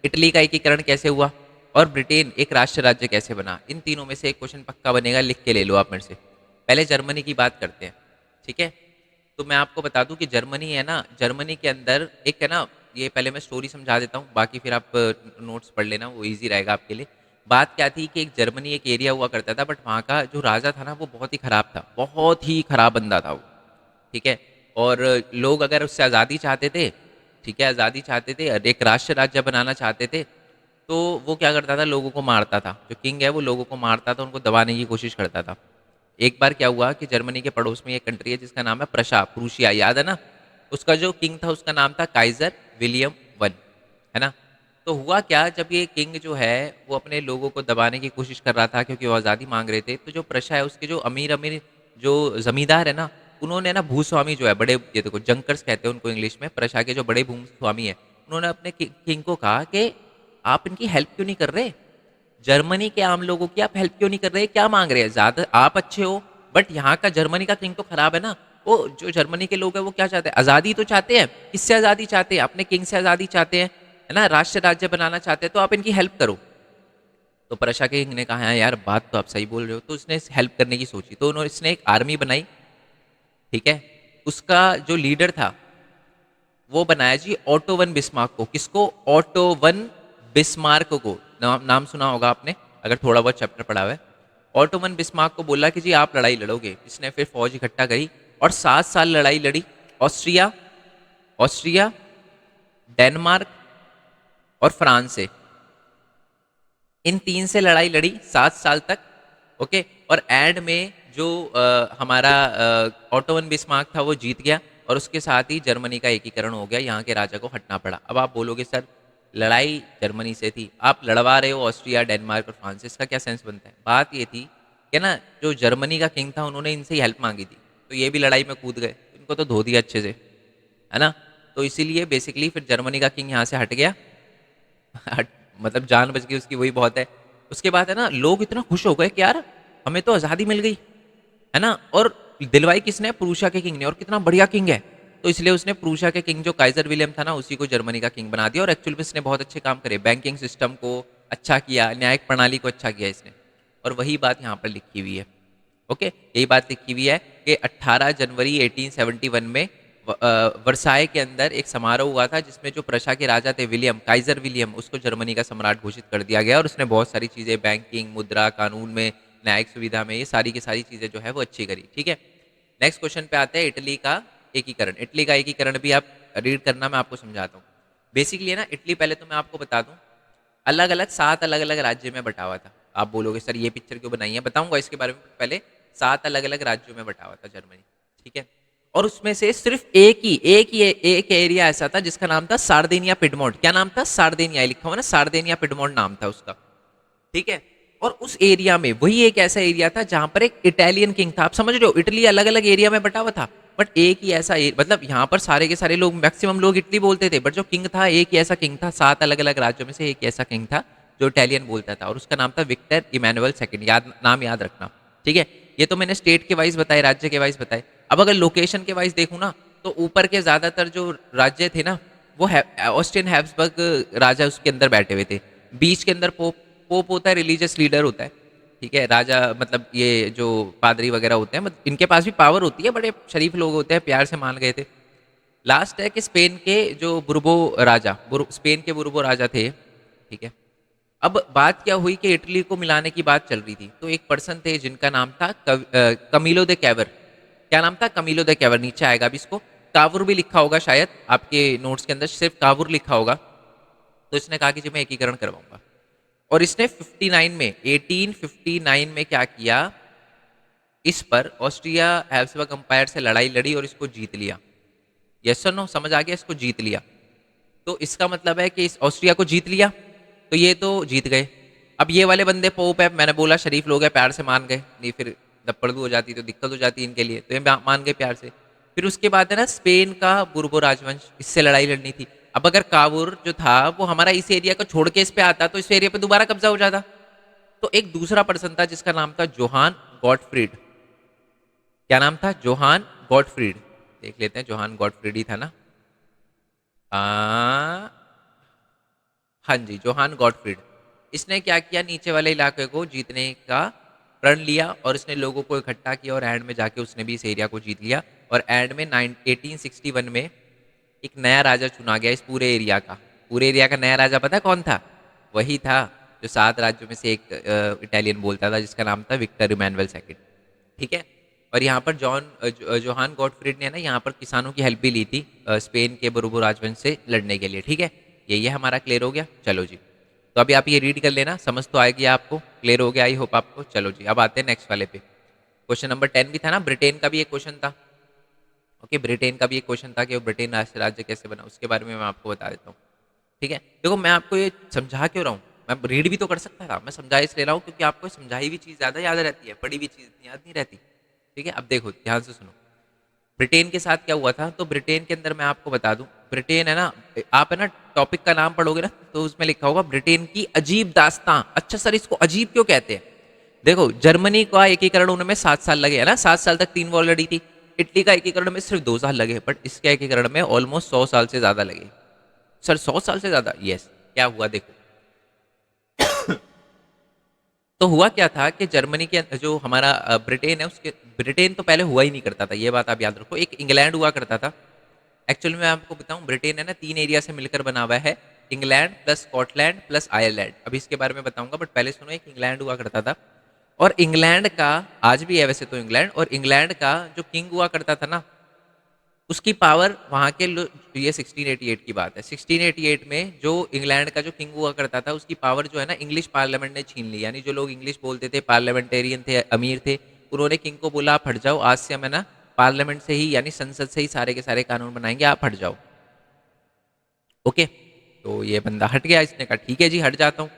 इटली का एकीकरण कैसे हुआ? और ब्रिटेन एक राष्ट्र राज्य कैसे बना? इन तीनों में से एक क्वेश्चन पक्का बनेगा, लिख के ले लो आप मेरे से। पहले जर्मनी की बात करते हैं, ठीक है? तो मैं आपको बता दूं कि जर्मनी है ना, जर्मनी के अंदर एक है ना, ये पहले मैं स्टोरी समझा देता हूँ, बाकी फिर आप नोट्स पढ़ लेना, वो इजी रहेगा आपके लिए। बात क्या थी कि एक जर्मनी एक एरिया हुआ करता था, बट वहाँ का जो राजा था ना, वो बहुत ही खराब था, बहुत ही खराब बंदा था वो, ठीक है? और लोग अगर उससे आज़ादी चाहते थे, ठीक है, आज़ादी चाहते थे और एक राष्ट्र राज्य बनाना चाहते थे, तो वो क्या करता था? लोगों को मारता था। जो किंग है वो लोगों को मारता था, उनको दबाने की कोशिश करता था। एक बार क्या हुआ कि जर्मनी के पड़ोस में एक कंट्री है जिसका नाम है प्रूशिया, याद है ना? उसका जो किंग था उसका नाम था काइजर विलियम वन, है ना? तो हुआ क्या, जब ये किंग जो है वो अपने लोगों को दबाने की कोशिश कर रहा था, क्योंकि वो आज़ादी मांग रहे थे, तो जो प्रशा है उसके जो अमीर अमीर जो जमींदार है ना, उन्होंने ना भूस्वामी जो है बड़े, ये देखो जंकर्स कहते हैं उनको इंग्लिश में, प्रशा के जो बड़े भूस्वामी है, उन्होंने अपने किंग को कहा कि आप इनकी हेल्प क्यों नहीं कर रहे? जर्मनी के आम लोगों की आप हेल्प क्यों नहीं कर रहे? क्या मांग रहे हैं? ज्यादा आप अच्छे हो, बट यहाँ का जर्मनी का किंग तो खराब है ना। वो जो जर्मनी के लोग हैं वो क्या चाहते हैं? आजादी तो चाहते हैं। किससे आजादी चाहते हैं? अपने किंग से आजादी चाहते हैं, है ना? राष्ट्र राज्य बनाना चाहते हैं, तो आप इनकी हेल्प करो। तो प्रशा के किंग ने कहा, हाँ यार, बात तो आप सही बोल रहे हो। तो उसने हेल्प करने की सोची, तो उन्होंने इसने एक आर्मी बनाई, ठीक है? उसका जो लीडर था वो बनाया जी ऑटो वन बिस्मार्क को। किसको? ऑटो वन बिस्मार्क को। नाम सुना होगा आपने, अगर थोड़ा बहुत चैप्टर पढ़ा हुआ है। ऑटो वन बिस्मार्क को बोला कि जी आप लड़ाई लड़ोगे। इसने फिर फौज इकट्ठा करी और 7 साल लड़ाई लड़ी। ऑस्ट्रिया, ऑस्ट्रिया, डेनमार्क और फ्रांस से, इन तीन से लड़ाई लड़ी 7 साल तक, ओके? और एंड में जो हमारा ऑटो वन बिस्मार्क था वो जीत गया, और उसके साथ ही जर्मनी का एकीकरण हो गया, यहाँ के राजा को हटना पड़ा। अब आप बोलोगे सर, लड़ाई जर्मनी से थी, आप लड़वा रहे हो ऑस्ट्रिया, डेनमार्क और फ्रांस से, इसका क्या सेंस बनता है? बात ये थी कि ना, जो जर्मनी का किंग था उन्होंने इनसे ही हेल्प मांगी थी, तो ये भी लड़ाई में कूद गए, इनको तो धो दिया अच्छे से, है ना? तो इसीलिए बेसिकली फिर जर्मनी का किंग यहाँ से हट गया। हट, मतलब जान बच गई उसकी, वही बहुत है। उसके बाद है ना, लोग इतना खुश हो गए कि यार हमें तो आज़ादी मिल गई, है ना? और दिलवाई किसने? प्रूशिया के किंग ने। और कितना बढ़िया किंग है, तो इसलिए उसने प्रूशिया के किंग जो काइजर विलियम था ना, उसी को जर्मनी का किंग बना दिया। और एक्चुअली में इसने बहुत अच्छे काम करे, बैंकिंग सिस्टम को अच्छा किया, न्यायिक प्रणाली को अच्छा किया इसने। और वही बात यहाँ पर लिखी हुई है, ओके? यही बात लिखी हुई है कि 18 जनवरी 1871 में वर्साय के अंदर एक समारोह हुआ था, जिसमें जो प्रशा के राजा थे विलियम, काइजर विलियम, उसको जर्मनी का सम्राट घोषित कर दिया गया। और उसने बहुत सारी चीज़ें, बैंकिंग, मुद्रा, कानून में, न्यायिक सुविधा में, ये सारी की सारी चीज़ें जो है वो अच्छी करी, ठीक है? नेक्स्ट क्वेश्चन पे आते हैं, इटली का एकीकरण। इटली का एकीकरण भी आप रीड करना, मैं आपको समझाता हूँ। बेसिकली है ना, इटली, पहले तो मैं आपको बता दूं, अलग अलग 7 अलग अलग राज्य में बटा हुआ था। आप बोलोगे सर ये पिक्चर क्यों बनाई है? बताऊंगा इसके बारे में। पहले 7 अलग अलग राज्यों में बटा हुआ था जर्मनी, ठीक है? और उसमें से सिर्फ एक एरिया ऐसा था जिसका नाम था सार्दिनिया पिडमोंट। क्या नाम था? सार्दिनिया, लिखा हुआ ना, सार्दिनिया पिडमोंट नाम था उसका, ठीक है? और उस एरिया में, वही एक ऐसा एरिया था जहां पर एक इटालियन किंग था। आप समझ रहे हो, इटली अलग अलग एरिया में बटा हुआ था, बट एक ही ऐसा मतलब यहाँ पर सारे के सारे लोग, मैक्सिमम लोग इटली बोलते थे, बट जो किंग था, एक ही ऐसा किंग था। 7 अलग अलग राज्यों में से एक ऐसा किंग था जो इटालियन बोलता था, और उसका नाम था विक्टर इमानुअल सेकंड। नाम याद रखना, ठीक है? ये तो मैंने स्टेट के वाइज बताए, राज्य के वाइज बताए। अब अगर लोकेशन के वाइज देखूँ ना, तो ऊपर के ज्यादातर जो राज्य थे ना, वो ऑस्ट्रियन हैब्सबर्ग राजा उसके अंदर बैठे हुए थे। बीच के अंदर पोप, पोप होता है, रिलीजियस लीडर होता है, ठीक है? राजा मतलब ये जो पादरी वगैरह होते हैं, मतलब इनके पास भी पावर होती है, बड़े शरीफ लोग होते हैं, प्यार से मान गए थे। लास्ट है कि स्पेन के जो बुर्बो राजा, स्पेन के बुर्बो राजा थे, ठीक है? अब बात क्या हुई कि इटली को मिलाने की बात चल रही थी, तो एक पर्सन थे जिनका नाम था कमीलो दे कैवर। क्या नाम था? कमीलो दे कैवर। नीचे आएगा अभी, इसको कावुर भी लिखा होगा शायद आपके नोट्स के अंदर, सिर्फ कावुर लिखा होगा। तो इसने कहा कि जी मैं एकीकरण करवाऊंगा, और इसने 59 में, 1859 में क्या किया इस पर ऑस्ट्रिया हैब्सबर्ग अंपायर से लड़ाई लड़ी और इसको जीत लिया। यस और नो, समझ आ गया, इसको जीत लिया। तो इसका मतलब है कि इस ऑस्ट्रिया को जीत लिया, तो ये तो जीत गए। अब ये वाले बंदे पोप है, मैंने बोला शरीफ लोग हैं, प्यार से मान गए, नहीं फिर दप्पड़दू हो जाती तो दिक्कत हो जाती इनके लिए, तो ये मान गए प्यार से। फिर उसके बाद है ना स्पेन का बुर्बो राजवंश, इससे लड़ाई लड़नी थी। अब अगर काबुर जो था वो हमारा इस एरिया को छोड़ के इस पे आता तो इस एरिया पे दोबारा कब्जा हो जाता। तो एक दूसरा पर्सन था जिसका नाम था जोहान गॉटफ्रीड। क्या नाम था? Johann Gottfried. देख लेते हैं, जोहान गॉटफ्रीड ही था ना? आ, हाँ जी, जोहान गॉटफ्रीड। इसने क्या किया, नीचे वाले इलाके को जीतने का प्रण लिया और इसने लोगों को इकट्ठा किया और एंड में जाके उसने भी इस एरिया को जीत लिया। और एंड में 1861 में एक नया राजा चुना गया इस पूरे एरिया का। पूरे एरिया का नया राजा पता है कौन था? वही था जो 7 राज्यों में से एक इटालियन बोलता था, जिसका नाम था विक्टर इमैनुअल सेकंड। ठीक है। और यहाँ पर जोहान गॉटफ्रीड ने ना यहाँ पर किसानों की हेल्प भी ली थी स्पेन के बुर्बो राजवंश से लड़ने के लिए। ठीक है, ये हमारा क्लियर हो गया। चलो जी, तो अभी आप ये रीड कर लेना, समझ तो आएगी आपको, क्लियर हो गया आई होप आपको। चलो जी, अब आते हैं नेक्स्ट वाले पे। क्वेश्चन नंबर 10 भी था ना, ब्रिटेन का भी एक क्वेश्चन था। ओके, ब्रिटेन का भी एक क्वेश्चन था कि वो ब्रिटेन राष्ट्र राज्य कैसे बना, उसके बारे में मैं आपको बता देता हूँ। ठीक है, देखो मैं आपको ये समझा क्यों रहा हूँ, मैं रीड भी तो कर सकता था, मैं समझा इसलिए रहा हूँ क्योंकि आपको समझाई हुई चीज़ ज़्यादा याद रहती है, पढ़ी हुई चीज़ इतनी याद नहीं रहती। ठीक है, अब देखो ध्यान से सुनो, ब्रिटेन के साथ क्या हुआ था। तो ब्रिटेन के अंदर मैं आपको बता दूं, ब्रिटेन है ना, आप है ना टॉपिक का नाम पढ़ोगे ना तो उसमें लिखा होगा ब्रिटेन की अजीब दास्तां। अच्छा सर, इसको अजीब क्यों कहते हैं? देखो, जर्मनी का एकीकरण होने में 7 साल लगे है ना, 7 साल तक 3 वॉर लड़ी थी। इटली का एकीकरण में सिर्फ 2 साल लगे, बट इसके एकीकरण में ऑलमोस्ट 100 साल से ज्यादा लगे। सर 100 साल से ज्यादा? यस। क्या हुआ देखो, तो हुआ क्या था कि जर्मनी के जो हमारा ब्रिटेन है उसके, ब्रिटेन तो पहले हुआ ही नहीं करता था, ये बात आप याद रखो, एक इंग्लैंड हुआ करता था। एक्चुअली मैं आपको बताऊं, ब्रिटेन है ना 3 एरिया से मिलकर बना हुआ है, England plus Scotland plus Ireland. अभी इसके बारे में बताऊंगा, बट पहले सुनो, एक इंग्लैंड हुआ करता था। और इंग्लैंड का, आज भी है वैसे तो इंग्लैंड, और इंग्लैंड का जो किंग हुआ करता था ना, उसकी पावर वहाँ के ये 1688 की बात है, 1688 में जो इंग्लैंड का जो किंग हुआ करता था उसकी पावर जो है ना इंग्लिश पार्लियामेंट ने छीन ली। यानी जो लोग इंग्लिश बोलते थे, पार्लियामेंटेरियन थे, अमीर थे, उन्होंने किंग को बोला आप हट जाओ, आज से हम है ना पार्लियामेंट से ही यानी संसद से ही सारे के सारे कानून बनाएंगे, आप हट जाओ। ओके, तो ये बंदा हट गया, इसने कहा ठीक है जी हट जाता हूँ।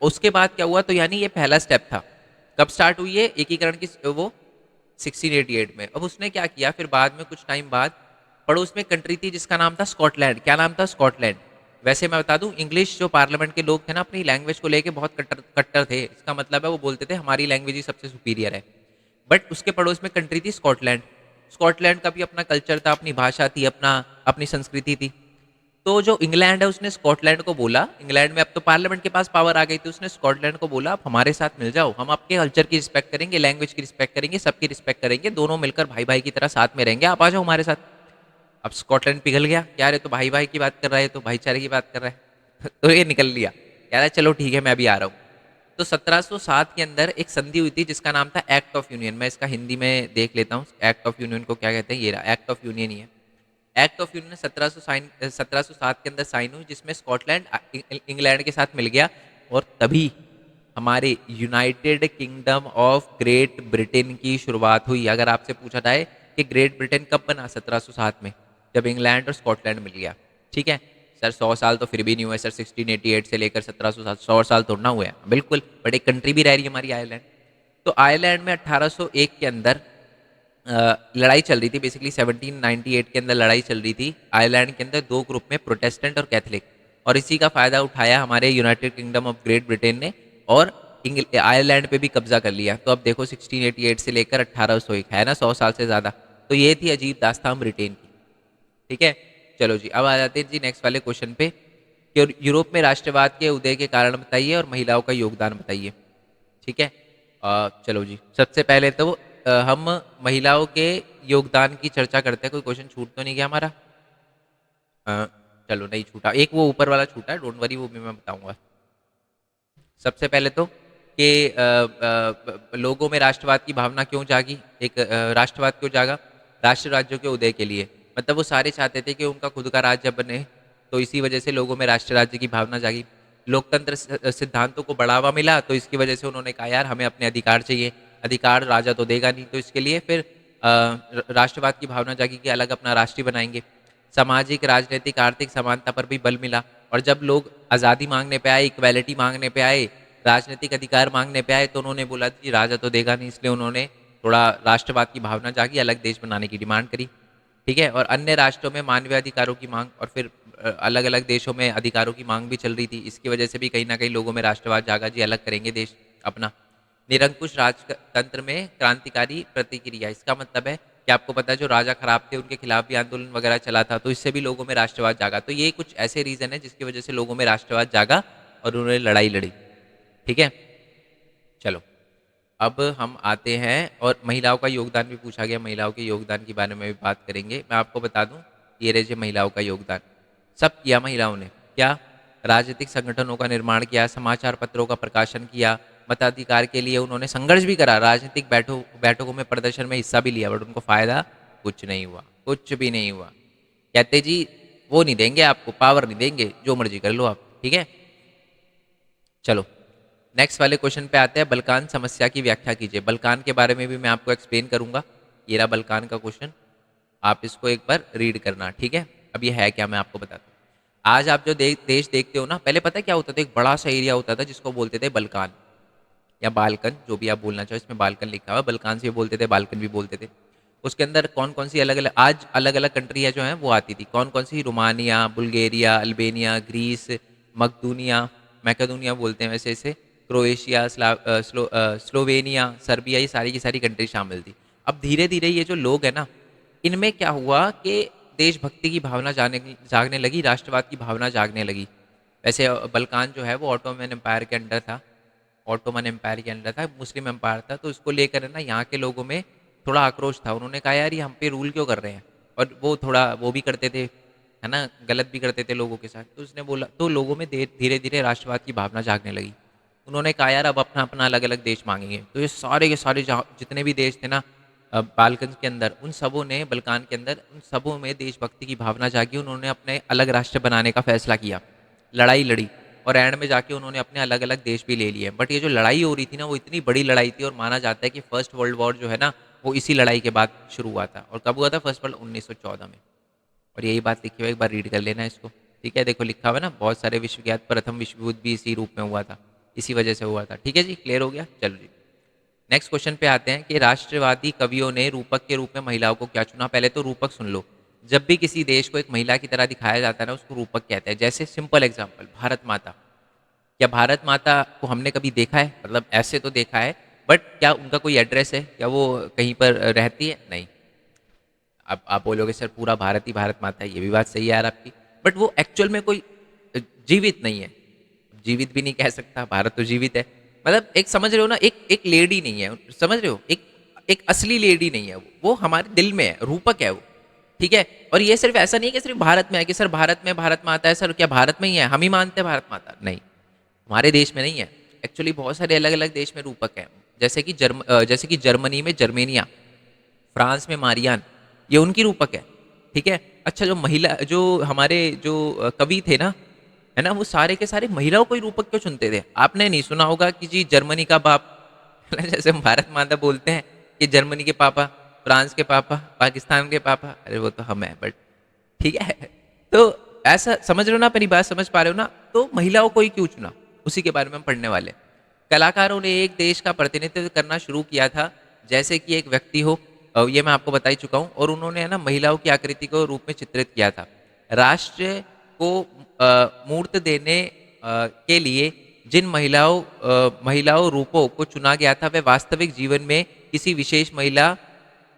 उसके बाद क्या हुआ, तो यानी ये पहला स्टेप था। कब स्टार्ट हुई है एकीकरण की? वो 1688 में। अब उसने क्या किया फिर बाद में, कुछ टाइम बाद, पड़ोस में कंट्री थी जिसका नाम था स्कॉटलैंड। क्या नाम था? स्कॉटलैंड। वैसे मैं बता दूं, इंग्लिश जो पार्लियामेंट के लोग थे ना अपनी लैंग्वेज को लेके बहुत कट्टर कट्टर थे। इसका मतलब है वो बोलते थे हमारी लैंग्वेज ही सबसे सुपीरियर है। बट उसके पड़ोस में कंट्री थी स्कॉटलैंड। स्कॉटलैंड का भी अपना कल्चर था, अपनी भाषा थी, अपना अपनी संस्कृति थी। तो जो इंग्लैंड है उसने स्कॉटलैंड को बोला, इंग्लैंड में अब तो पार्लियामेंट के पास पावर आ गई थी, उसने स्कॉटलैंड को बोला आप हमारे साथ मिल जाओ, हम आपके कल्चर की रिस्पेक्ट करेंगे, लैंग्वेज की रिस्पेक्ट करेंगे, सबकी रिस्पेक्ट करेंगे, दोनों मिलकर भाई भाई की तरह साथ में रहेंगे, आप आ जाओ हमारे साथ। अब स्कॉटलैंड पिघल गया, क्या रे तो भाई भाई की बात कर रहा है, तो भाईचारे की बात कर रहा है तो ये निकल लिया, कह रहा है चलो ठीक है मैं अभी आ रहा हूँ। तो 1707 के अंदर एक संधि हुई थी जिसका नाम था एक्ट ऑफ यूनियन। मैं इसका हिंदी में देख लेता हूँ, एक्ट ऑफ यूनियन को क्या कहते हैं, ये रहा एक्ट ऑफ यूनियन ही है। एक्ट ऑफ यूनियन 1707 के अंदर साइन हुई, जिसमें स्कॉटलैंड इंग्लैंड के साथ मिल गया। और तभी हमारे United kingdom of great Britain की शुरुआत हुई। अगर आपसे पूछा जाए कि ग्रेट ब्रिटेन कब बना, 1707 में, जब इंग्लैंड और स्कॉटलैंड मिल गया। ठीक है सर, 100 साल तो फिर भी नहीं हुए सर, 1688 से लेकर 1707, 100 साल थोड़ा ना हुए हैं। बिल्कुल, बट एक कंट्री भी रह रही है हमारी आयरलैंड। तो आयरलैंड में 1801 के अंदर लड़ाई चल रही थी, बेसिकली 1798 के अंदर लड़ाई चल रही थी आयरलैंड के अंदर, दो ग्रुप में, प्रोटेस्टेंट और कैथलिक। और इसी का फायदा उठाया हमारे United kingdom of great Britain ने और आयरलैंड पे भी कब्जा कर लिया। तो अब देखो 1688 से लेकर 1801 है ना, 100 साल से ज़्यादा। तो ये थी अजीब दास्तान ब्रिटेन की। ठीक है, चलो जी अब आ जाते हैं जी नेक्स्ट वाले क्वेश्चन पे कि यूरोप में राष्ट्रवाद के उदय के कारण बताइए और महिलाओं का योगदान बताइए। ठीक है, चलो जी सबसे पहले तो हम महिलाओं के योगदान की चर्चा करते हैं। कोई क्वेश्चन छूट तो नहीं गया हमारा? अ, चलो नहीं छूटा, एक वो ऊपर वाला छूटा है, डोंट वरी, वो भी मैं बताऊंगा। सबसे पहले तो कि लोगों में राष्ट्रवाद की भावना क्यों जागी, एक राष्ट्रवाद क्यों जागा? राष्ट्र राज्यों के उदय के लिए, मतलब वो सारे चाहते थे कि उनका खुद का राज्य बने, तो इसी वजह से लोगों में राष्ट्र राज्य की भावना जागी। लोकतंत्र सिद्धांतों को बढ़ावा मिला, तो इसकी वजह से उन्होंने कहा यार हमें अपने अधिकार चाहिए। अधिकार राजा तो देगा नहीं, तो इसके लिए फिर राष्ट्रवाद की भावना जागी कि अलग अपना राष्ट्र बनाएंगे। सामाजिक, राजनीतिक, आर्थिक समानता पर भी बल मिला, और जब लोग आज़ादी मांगने पे आए, इक्वालिटी मांगने पे आए, राजनीतिक अधिकार मांगने पे आए, तो उन्होंने बोला जी राजा तो देगा नहीं, इसलिए उन्होंने थोड़ा राष्ट्रवाद की भावना जागी, अलग देश बनाने की डिमांड करी। ठीक है, और अन्य राष्ट्रों में मानवीय अधिकारों की मांग, और फिर अलग अलग देशों में अधिकारों की मांग भी चल रही थी। इसकी वजह से भी कहीं ना कहीं लोगों में राष्ट्रवाद जागा, जी अलग करेंगे देश अपना। निरंकुश राजतंत्र में क्रांतिकारी प्रतिक्रिया, इसका मतलब है कि आपको पता है जो राजा खराब थे उनके खिलाफ भी आंदोलन वगैरह चला था, तो इससे भी लोगों में राष्ट्रवाद जागा। तो ये कुछ ऐसे रीजन है जिसकी वजह से लोगों में राष्ट्रवाद जागा और उन्होंने लड़ाई लड़ी। ठीक है, चलो अब हम आते हैं, और महिलाओं का योगदान भी पूछा गया, महिलाओं के योगदान के बारे में भी बात करेंगे। मैं आपको बता दूं, ये रहे महिलाओं का योगदान। सब किया महिलाओं ने, क्या? राजनीतिक संगठनों का निर्माण किया, समाचार पत्रों का प्रकाशन किया, मताधिकार के लिए उन्होंने संघर्ष भी करा, राजनीतिक बैठकों में प्रदर्शन में हिस्सा भी लिया, बट उनको फायदा कुछ नहीं हुआ, कुछ भी नहीं हुआ। कहते जी वो नहीं देंगे आपको, पावर नहीं देंगे, जो मर्जी कर लो आप। ठीक है, चलो नेक्स्ट वाले क्वेश्चन पे आते हैं। बल्कान समस्या की व्याख्या कीजिए। बल्कान के बारे में भी मैं आपको एक्सप्लेन करूंगा। ये रहा बल्कान का क्वेश्चन, आप इसको एक बार रीड करना। ठीक है, अब ये है क्या मैं आपको बताता हूँ। आज आप जो देश देखते हो ना, पहले पता है क्या होता था? एक बड़ा सा एरिया होता था जिसको बोलते थे बल्कान या बाल्कन, जो भी आप बोलना चाहो, इसमें बाल्कन लिखा हुआ, बल्कान से भी बोलते थे, बाल्कन भी बोलते थे। उसके अंदर कौन कौन सी अलग अलग, आज अलग अलग कंट्री है जो है वो आती थी। कौन कौन सी? रोमानिया, बुल्गारिया, अल्बेनिया, ग्रीस, मकदूनिया, मैकेडोनिया बोलते हैं वैसे इसे, क्रोएशिया, स्लोवेनिया, सर्बिया, ये सारी की सारी कंट्री शामिल थी। अब धीरे धीरे ये जो लोग हैं ना, इनमें क्या हुआ कि देशभक्ति की भावना जागने लगी, राष्ट्रवाद की भावना जागने लगी। वैसे बल्कान जो है वो ऑटोमन एम्पायर के अंडर था, ऑटोमन एम्पायर के अंडर था, मुस्लिम एम्पायर था। तो इसको लेकर है ना यहाँ के लोगों में थोड़ा आक्रोश था। उन्होंने कहा यार ये हम पे रूल क्यों कर रहे हैं, और वो थोड़ा वो भी करते थे, है ना, गलत भी करते थे लोगों के साथ। तो उसने बोला, तो लोगों में धीरे धीरे राष्ट्रवाद की भावना जागने लगी। उन्होंने कहा यार अब अपना अपना अलग अलग देश मांगेंगे। तो ये सारे के सारे जितने भी देश थे ना बाल्कन के अंदर, उन सबों ने, बल्कान के अंदर, उन सबों में देशभक्ति की भावना जागी। उन्होंने अपने अलग राष्ट्र बनाने का फैसला किया, लड़ाई लड़ी, और एंड में जाके उन्होंने अपने अलग अलग देश भी ले लिए। बट ये जो लड़ाई हो रही थी ना, वो इतनी बड़ी लड़ाई थी, और माना जाता है कि फर्स्ट वर्ल्ड वॉर जो है ना, वो इसी लड़ाई के बाद शुरू हुआ था। और कब हुआ था फर्स्ट वर्ल्ड? 1914 में। और यही बात लिखी हुई, एक बार रीड कर लेना इसको। ठीक है, देखो लिखा हुआ है ना, बहुत सारे विश्व के प्रथम विश्व युद्ध भी इसी रूप में हुआ था, इसी वजह से हुआ था। ठीक है जी, क्लियर हो गया? चलो जी, नेक्स्ट क्वेश्चन पे आते हैं कि राष्ट्रवादी कवियों ने रूपक के रूप में महिलाओं को क्या चुना। पहले तो रूपक सुन लो। जब भी किसी देश को एक महिला की तरह दिखाया जाता है ना, उसको रूपक कहते हैं। जैसे सिंपल एग्जांपल, भारत माता। क्या भारत माता को हमने कभी देखा है? मतलब ऐसे तो देखा है, बट क्या उनका कोई एड्रेस है? क्या वो कहीं पर रहती है? नहीं। अब आप बोलोगे सर पूरा भारत ही भारत माता है, ये भी बात सही है यार आपकी, बट वो एक्चुअल में कोई जीवित नहीं है। जीवित भी नहीं कह सकता, भारत तो जीवित है। मतलब एक समझ रहे हो ना, एक एक लेडी नहीं है, समझ रहे हो, एक एक असली लेडी नहीं है वो हमारे दिल में है, रूपक है वो। ठीक है, और ये सिर्फ ऐसा नहीं है कि सिर्फ भारत में है कि सर भारत में भारत माता है, सर क्या भारत में ही है, हम ही मानते हैं भारत माता? नहीं, हमारे देश में नहीं है। एक्चुअली बहुत सारे अलग अलग देश में रूपक हैं। जैसे कि जर्मनी में जर्मेनिया, फ्रांस में मारियान, ये उनकी रूपक है। ठीक है, अच्छा जो हमारे जो कवि थे ना, है ना, वो सारे के सारे महिलाओं को ही रूपक क्यों चुनते थे? आपने नहीं सुना होगा कि जी जर्मनी का बाप जैसे हम भारत माता बोलते हैं कि जर्मनी के पापा, फ्रांस के पापा, पाकिस्तान के पापा, अरे वो तो हम हैं, बट ठीक है। तो ऐसा समझ रहे हो ना, अपनी बात समझ पा रहे हो ना? तो महिलाओं को ही क्यों चुना, उसी के बारे में हम पढ़ने वाले। कलाकारों ने एक देश का प्रतिनिधित्व करना शुरू किया था, जैसे कि एक व्यक्ति हो, ये मैं आपको बता ही चुका हूँ। और उन्होंने है ना महिलाओं की आकृति को रूप में चित्रित किया था। राष्ट्र को मूर्त देने के लिए जिन महिलाओं रूपों को चुना गया था, वे वास्तविक जीवन में किसी विशेष महिला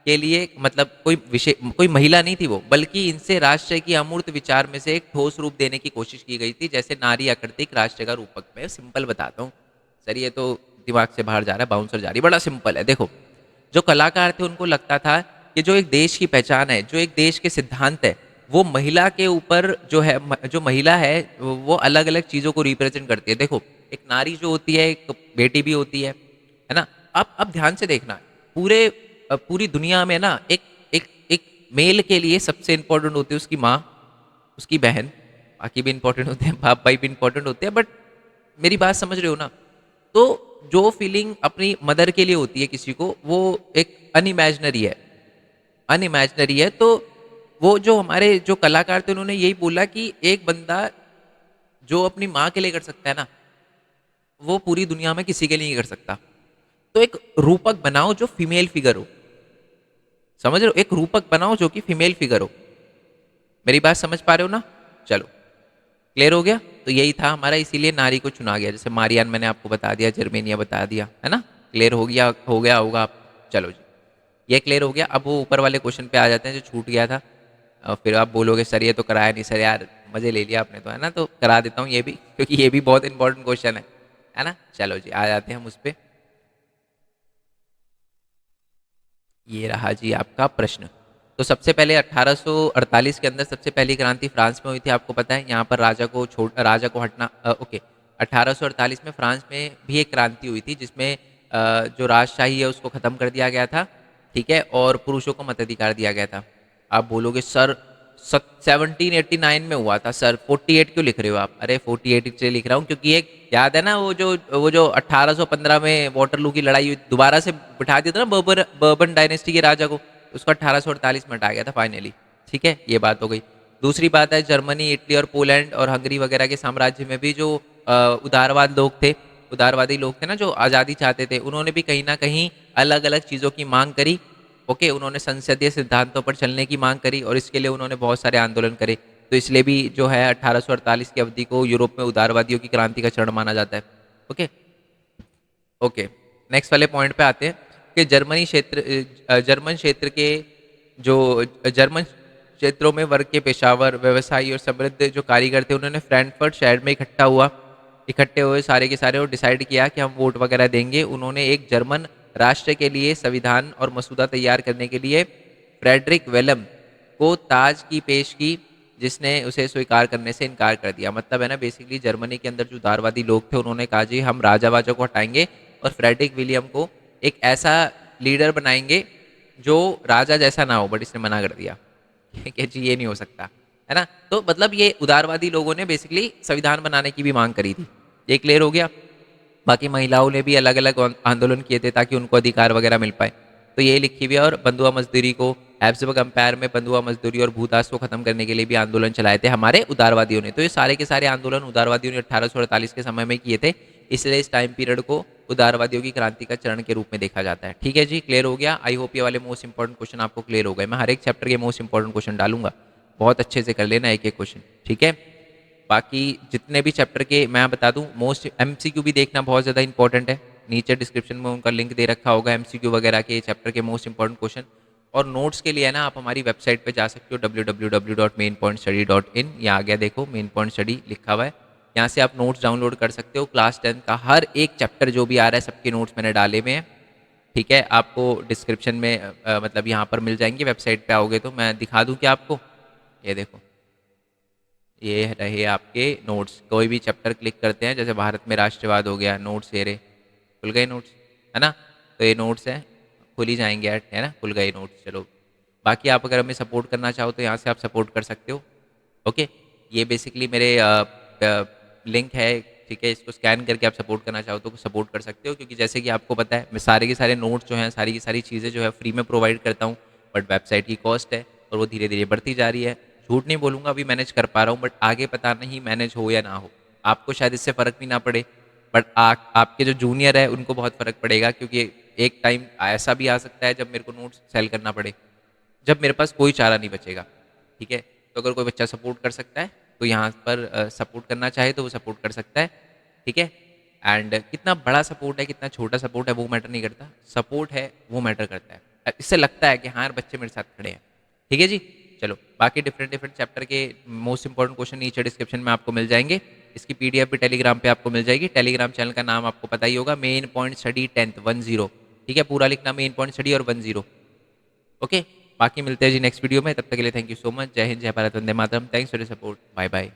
के लिए, मतलब कोई महिला नहीं थी वो, बल्कि इनसे राष्ट्र की अमूर्त विचार में से एक ठोस रूप देने की कोशिश की गई थी, जैसे नारी आकृतिक राष्ट्र का रूपक। मैं सिंपल बताता हूँ सर, ये तो दिमाग से बाहर जा रहा है, बाउंसर जा रही, बड़ा सिंपल है। देखो, जो कलाकार थे उनको लगता था कि जो एक देश की पहचान है, जो एक देश के सिद्धांत है, वो महिला के ऊपर जो है, जो महिला है वो अलग अलग चीजों को रिप्रेजेंट करती है। देखो, एक नारी जो होती है, एक बेटी भी होती है ना। अब ध्यान से देखना, पूरी दुनिया में ना एक एक एक मेल के लिए सबसे इंपॉर्टेंट होती है उसकी माँ, उसकी बहन, बाकी भी इंपॉर्टेंट होते हैं, बाप भाई भी इंपॉर्टेंट होते हैं, बट मेरी बात समझ रहे हो ना? तो जो फीलिंग अपनी मदर के लिए होती है किसी को, वो एक अनइमेजिनरी है, अनइमेजिनरी है। तो वो जो हमारे जो कलाकार थे उन्होंने यही बोला कि एक बंदा जो अपनी माँ के लिए कर सकता है ना, वो पूरी दुनिया में किसी के लिए नहीं कर सकता। तो एक रूपक बनाओ जो फीमेल फिगर हो, समझ रहे हो, एक रूपक बनाओ जो कि फीमेल फिगर हो। मेरी बात समझ पा रहे हो ना? चलो, क्लियर हो गया। तो यही था हमारा, इसीलिए नारी को चुना गया। जैसे मारियान मैंने आपको बता दिया, जर्मेनिया बता दिया, है ना? क्लियर हो गया होगा आप। चलो जी, ये क्लियर हो गया। अब वो ऊपर वाले क्वेश्चन पे आ जाते हैं जो छूट गया था। फिर आप बोलोगे सर ये तो कराया नहीं। सर यार मजे ले लिया आपने तो, है ना? तो करा देता हूँ ये भी, क्योंकि ये भी बहुत इंपॉर्टेंट क्वेश्चन है ना? चलो जी, आ जाते हैं हम उस पर। ये रहा जी आपका प्रश्न। तो सबसे पहले 1848 के अंदर सबसे पहली क्रांति फ्रांस में हुई थी, आपको पता है। यहाँ पर राजा को हटना, ओके। 1848 में फ्रांस में भी एक क्रांति हुई थी जिसमें जो राजशाही है उसको खत्म कर दिया गया था, ठीक है, और पुरुषों को मताधिकार दिया गया था। आप बोलोगे सर 1789 में हुआ था सर, 48 क्यों लिख रहे हो आप? अरे 48 इसलिए लिख रहा हूँ क्योंकि एक याद है ना, वो जो 1815 में वाटरलू की लड़ाई हुई, दोबारा से बिठा दिया था ना बर्बन डायनेस्टी के राजा को, उसको 1848 में हटाया गया था फाइनली। ठीक है, ये बात हो गई। दूसरी बात है, जर्मनी, इटली और पोलैंड और हंगरी वगैरह के साम्राज्य में भी जो उदारवाद लोग थे, उदारवादी लोग थे ना, जो आज़ादी चाहते थे, उन्होंने भी कहीं ना कहीं अलग अलग चीज़ों की मांग करी। ओके, उन्होंने संसदीय सिद्धांतों पर चलने की मांग करी और इसके लिए उन्होंने बहुत सारे आंदोलन करे। तो इसलिए भी जो है 1848 की अवधि को यूरोप में उदारवादियों की क्रांति का चरण माना जाता है। ओके ओके, नेक्स्ट वाले पॉइंट पे आते हैं कि जर्मन क्षेत्र के जो जर्मन क्षेत्रों में वर्ग के पेशावर, व्यवसायी और समृद्ध जो कारीगर थे, उन्होंने फ्रैंकफर्ट शहर में इकट्ठे हुए सारे के सारे, और डिसाइड किया कि हम वोट वगैरह देंगे। उन्होंने एक जर्मन राष्ट्र के लिए संविधान और मसूदा तैयार करने के लिए फ्रेडरिक वेलम को ताज की पेश की, जिसने उसे स्वीकार करने से इनकार कर दिया। मतलब है ना, बेसिकली जर्मनी के अंदर जो उदारवादी लोग थे उन्होंने कहा जी हम राजा वाजा को हटाएंगे और फ्रेडरिक विलियम को एक ऐसा लीडर बनाएंगे जो राजा जैसा ना हो, बट इसने मना कर दिया कि जी ये नहीं हो सकता, है ना? तो मतलब ये उदारवादी लोगों ने बेसिकली संविधान बनाने की भी मांग करी थी। ये क्लियर हो गया। बाकी महिलाओं ने भी अलग अलग आंदोलन किए थे ताकि उनको अधिकार वगैरह मिल पाए। तो ये लिखी हुई है। और बंधुआ मजदूरी को, हैब्सबर्ग एम्पायर में बंधुआ मजदूरी और भूदास को खत्म करने के लिए भी आंदोलन चलाए थे हमारे उदारवादियों ने। तो ये सारे के सारे आंदोलन उदारवादियों ने 1848 के समय में किए थे, इसलिए इस टाइम पीरियड को उदारवादियों की क्रांति का चरण के रूप में देखा जाता है। ठीक है जी, क्लियर हो गया। आई होप ये वाले मोस्ट इंपॉर्टेंट क्वेश्चन आपको क्लियर हो गए। मैं हर एक चैप्टर के मोस्ट इंपॉर्टेंट क्वेश्चन डालूंगा, बहुत अच्छे से कर लेना एक एक क्वेश्चन, ठीक है? बाकी जितने भी चैप्टर के मैं बता दूं, मोस्ट एमसीक्यू भी देखना बहुत ज़्यादा इंपॉर्टेंट है। नीचे डिस्क्रिप्शन में उनका लिंक दे रखा होगा एमसीक्यू वगैरह के चैप्टर के मोस्ट इंपॉर्टेंट क्वेश्चन। और नोट्स के लिए है ना, आप हमारी वेबसाइट पे जा सकते हो www.mainpointstudy.in। यहाँ आ गया देखो, मेन पॉइंट स्टडी लिखा हुआ है। यहाँ से आप नोट्स डाउनलोड कर सकते हो। क्लास 10 का हर एक चैप्टर जो भी आ रहा है सबके नोट्स मैंने डाले हुए हैं, ठीक है? आपको डिस्क्रिप्शन में मतलब यहाँ पर मिल जाएंगे। वेबसाइट पे आओगे तो मैं दिखा दूँ क्या आपको? ये देखो, ये रहे आपके नोट्स। कोई भी चैप्टर क्लिक करते हैं, जैसे भारत में राष्ट्रवाद हो गया, नोट्स ये रहे, खुल गए नोट्स, है ना? तो ये नोट्स हैं, खुल ही जाएंगे ऐड, है ना? खुल गए नोट्स। चलो, बाकी आप अगर हमें सपोर्ट करना चाहो तो यहाँ से आप सपोर्ट कर सकते हो। ओके, ये बेसिकली मेरे लिंक है, ठीक है? इसको स्कैन करके आप सपोर्ट करना चाहो तो सपोर्ट कर सकते हो, क्योंकि जैसे कि आपको पता है मैं सारे के सारे नोट्स जो हैं, सारी की सारी चीज़ें जो है फ्री में प्रोवाइड करता हूँ। बट वेबसाइट की कॉस्ट है और वो धीरे धीरे बढ़ती जा रही है। झूठ नहीं बोलूँगा, अभी मैनेज कर पा रहा हूँ, बट आगे पता नहीं मैनेज हो या ना हो। आपको शायद इससे फ़र्क भी ना पड़े, बट आपके जो जूनियर है उनको बहुत फ़र्क पड़ेगा, क्योंकि एक टाइम ऐसा भी आ सकता है जब मेरे को नोट्स सेल करना पड़े, जब मेरे पास कोई चारा नहीं बचेगा। ठीक है, तो अगर कोई बच्चा सपोर्ट कर सकता है तो यहाँ पर सपोर्ट करना चाहे तो वो सपोर्ट कर सकता है, ठीक है? एंड कितना बड़ा सपोर्ट है कितना छोटा सपोर्ट है वो मैटर नहीं करता, सपोर्ट है वो मैटर करता है। इससे लगता है कि हाँ यार बच्चे मेरे साथ खड़े हैं। ठीक है जी, चलो, बाकी डिफरेंट डिफरेंट चैप्टर के मोस्ट इंपॉर्टेंट क्वेश्चन नीचे डिस्क्रिप्शन में आपको मिल जाएंगे। इसकी पीडीएफ भी टेलीग्राम पे आपको मिल जाएगी। टेलीग्राम चैनल का नाम आपको पता ही होगा, मेन पॉइंट स्टडी 10th 10। ठीक है, पूरा लिखना, मेन पॉइंट स्टडी और 10। ओके, बाकी मिलते हैं जी नेक्स्ट वीडियो में। तब तक के लिए थैंक यू सो मच। जय हिंद, जय भारत, वंदे मातरम। Thanks for the support, bye bye.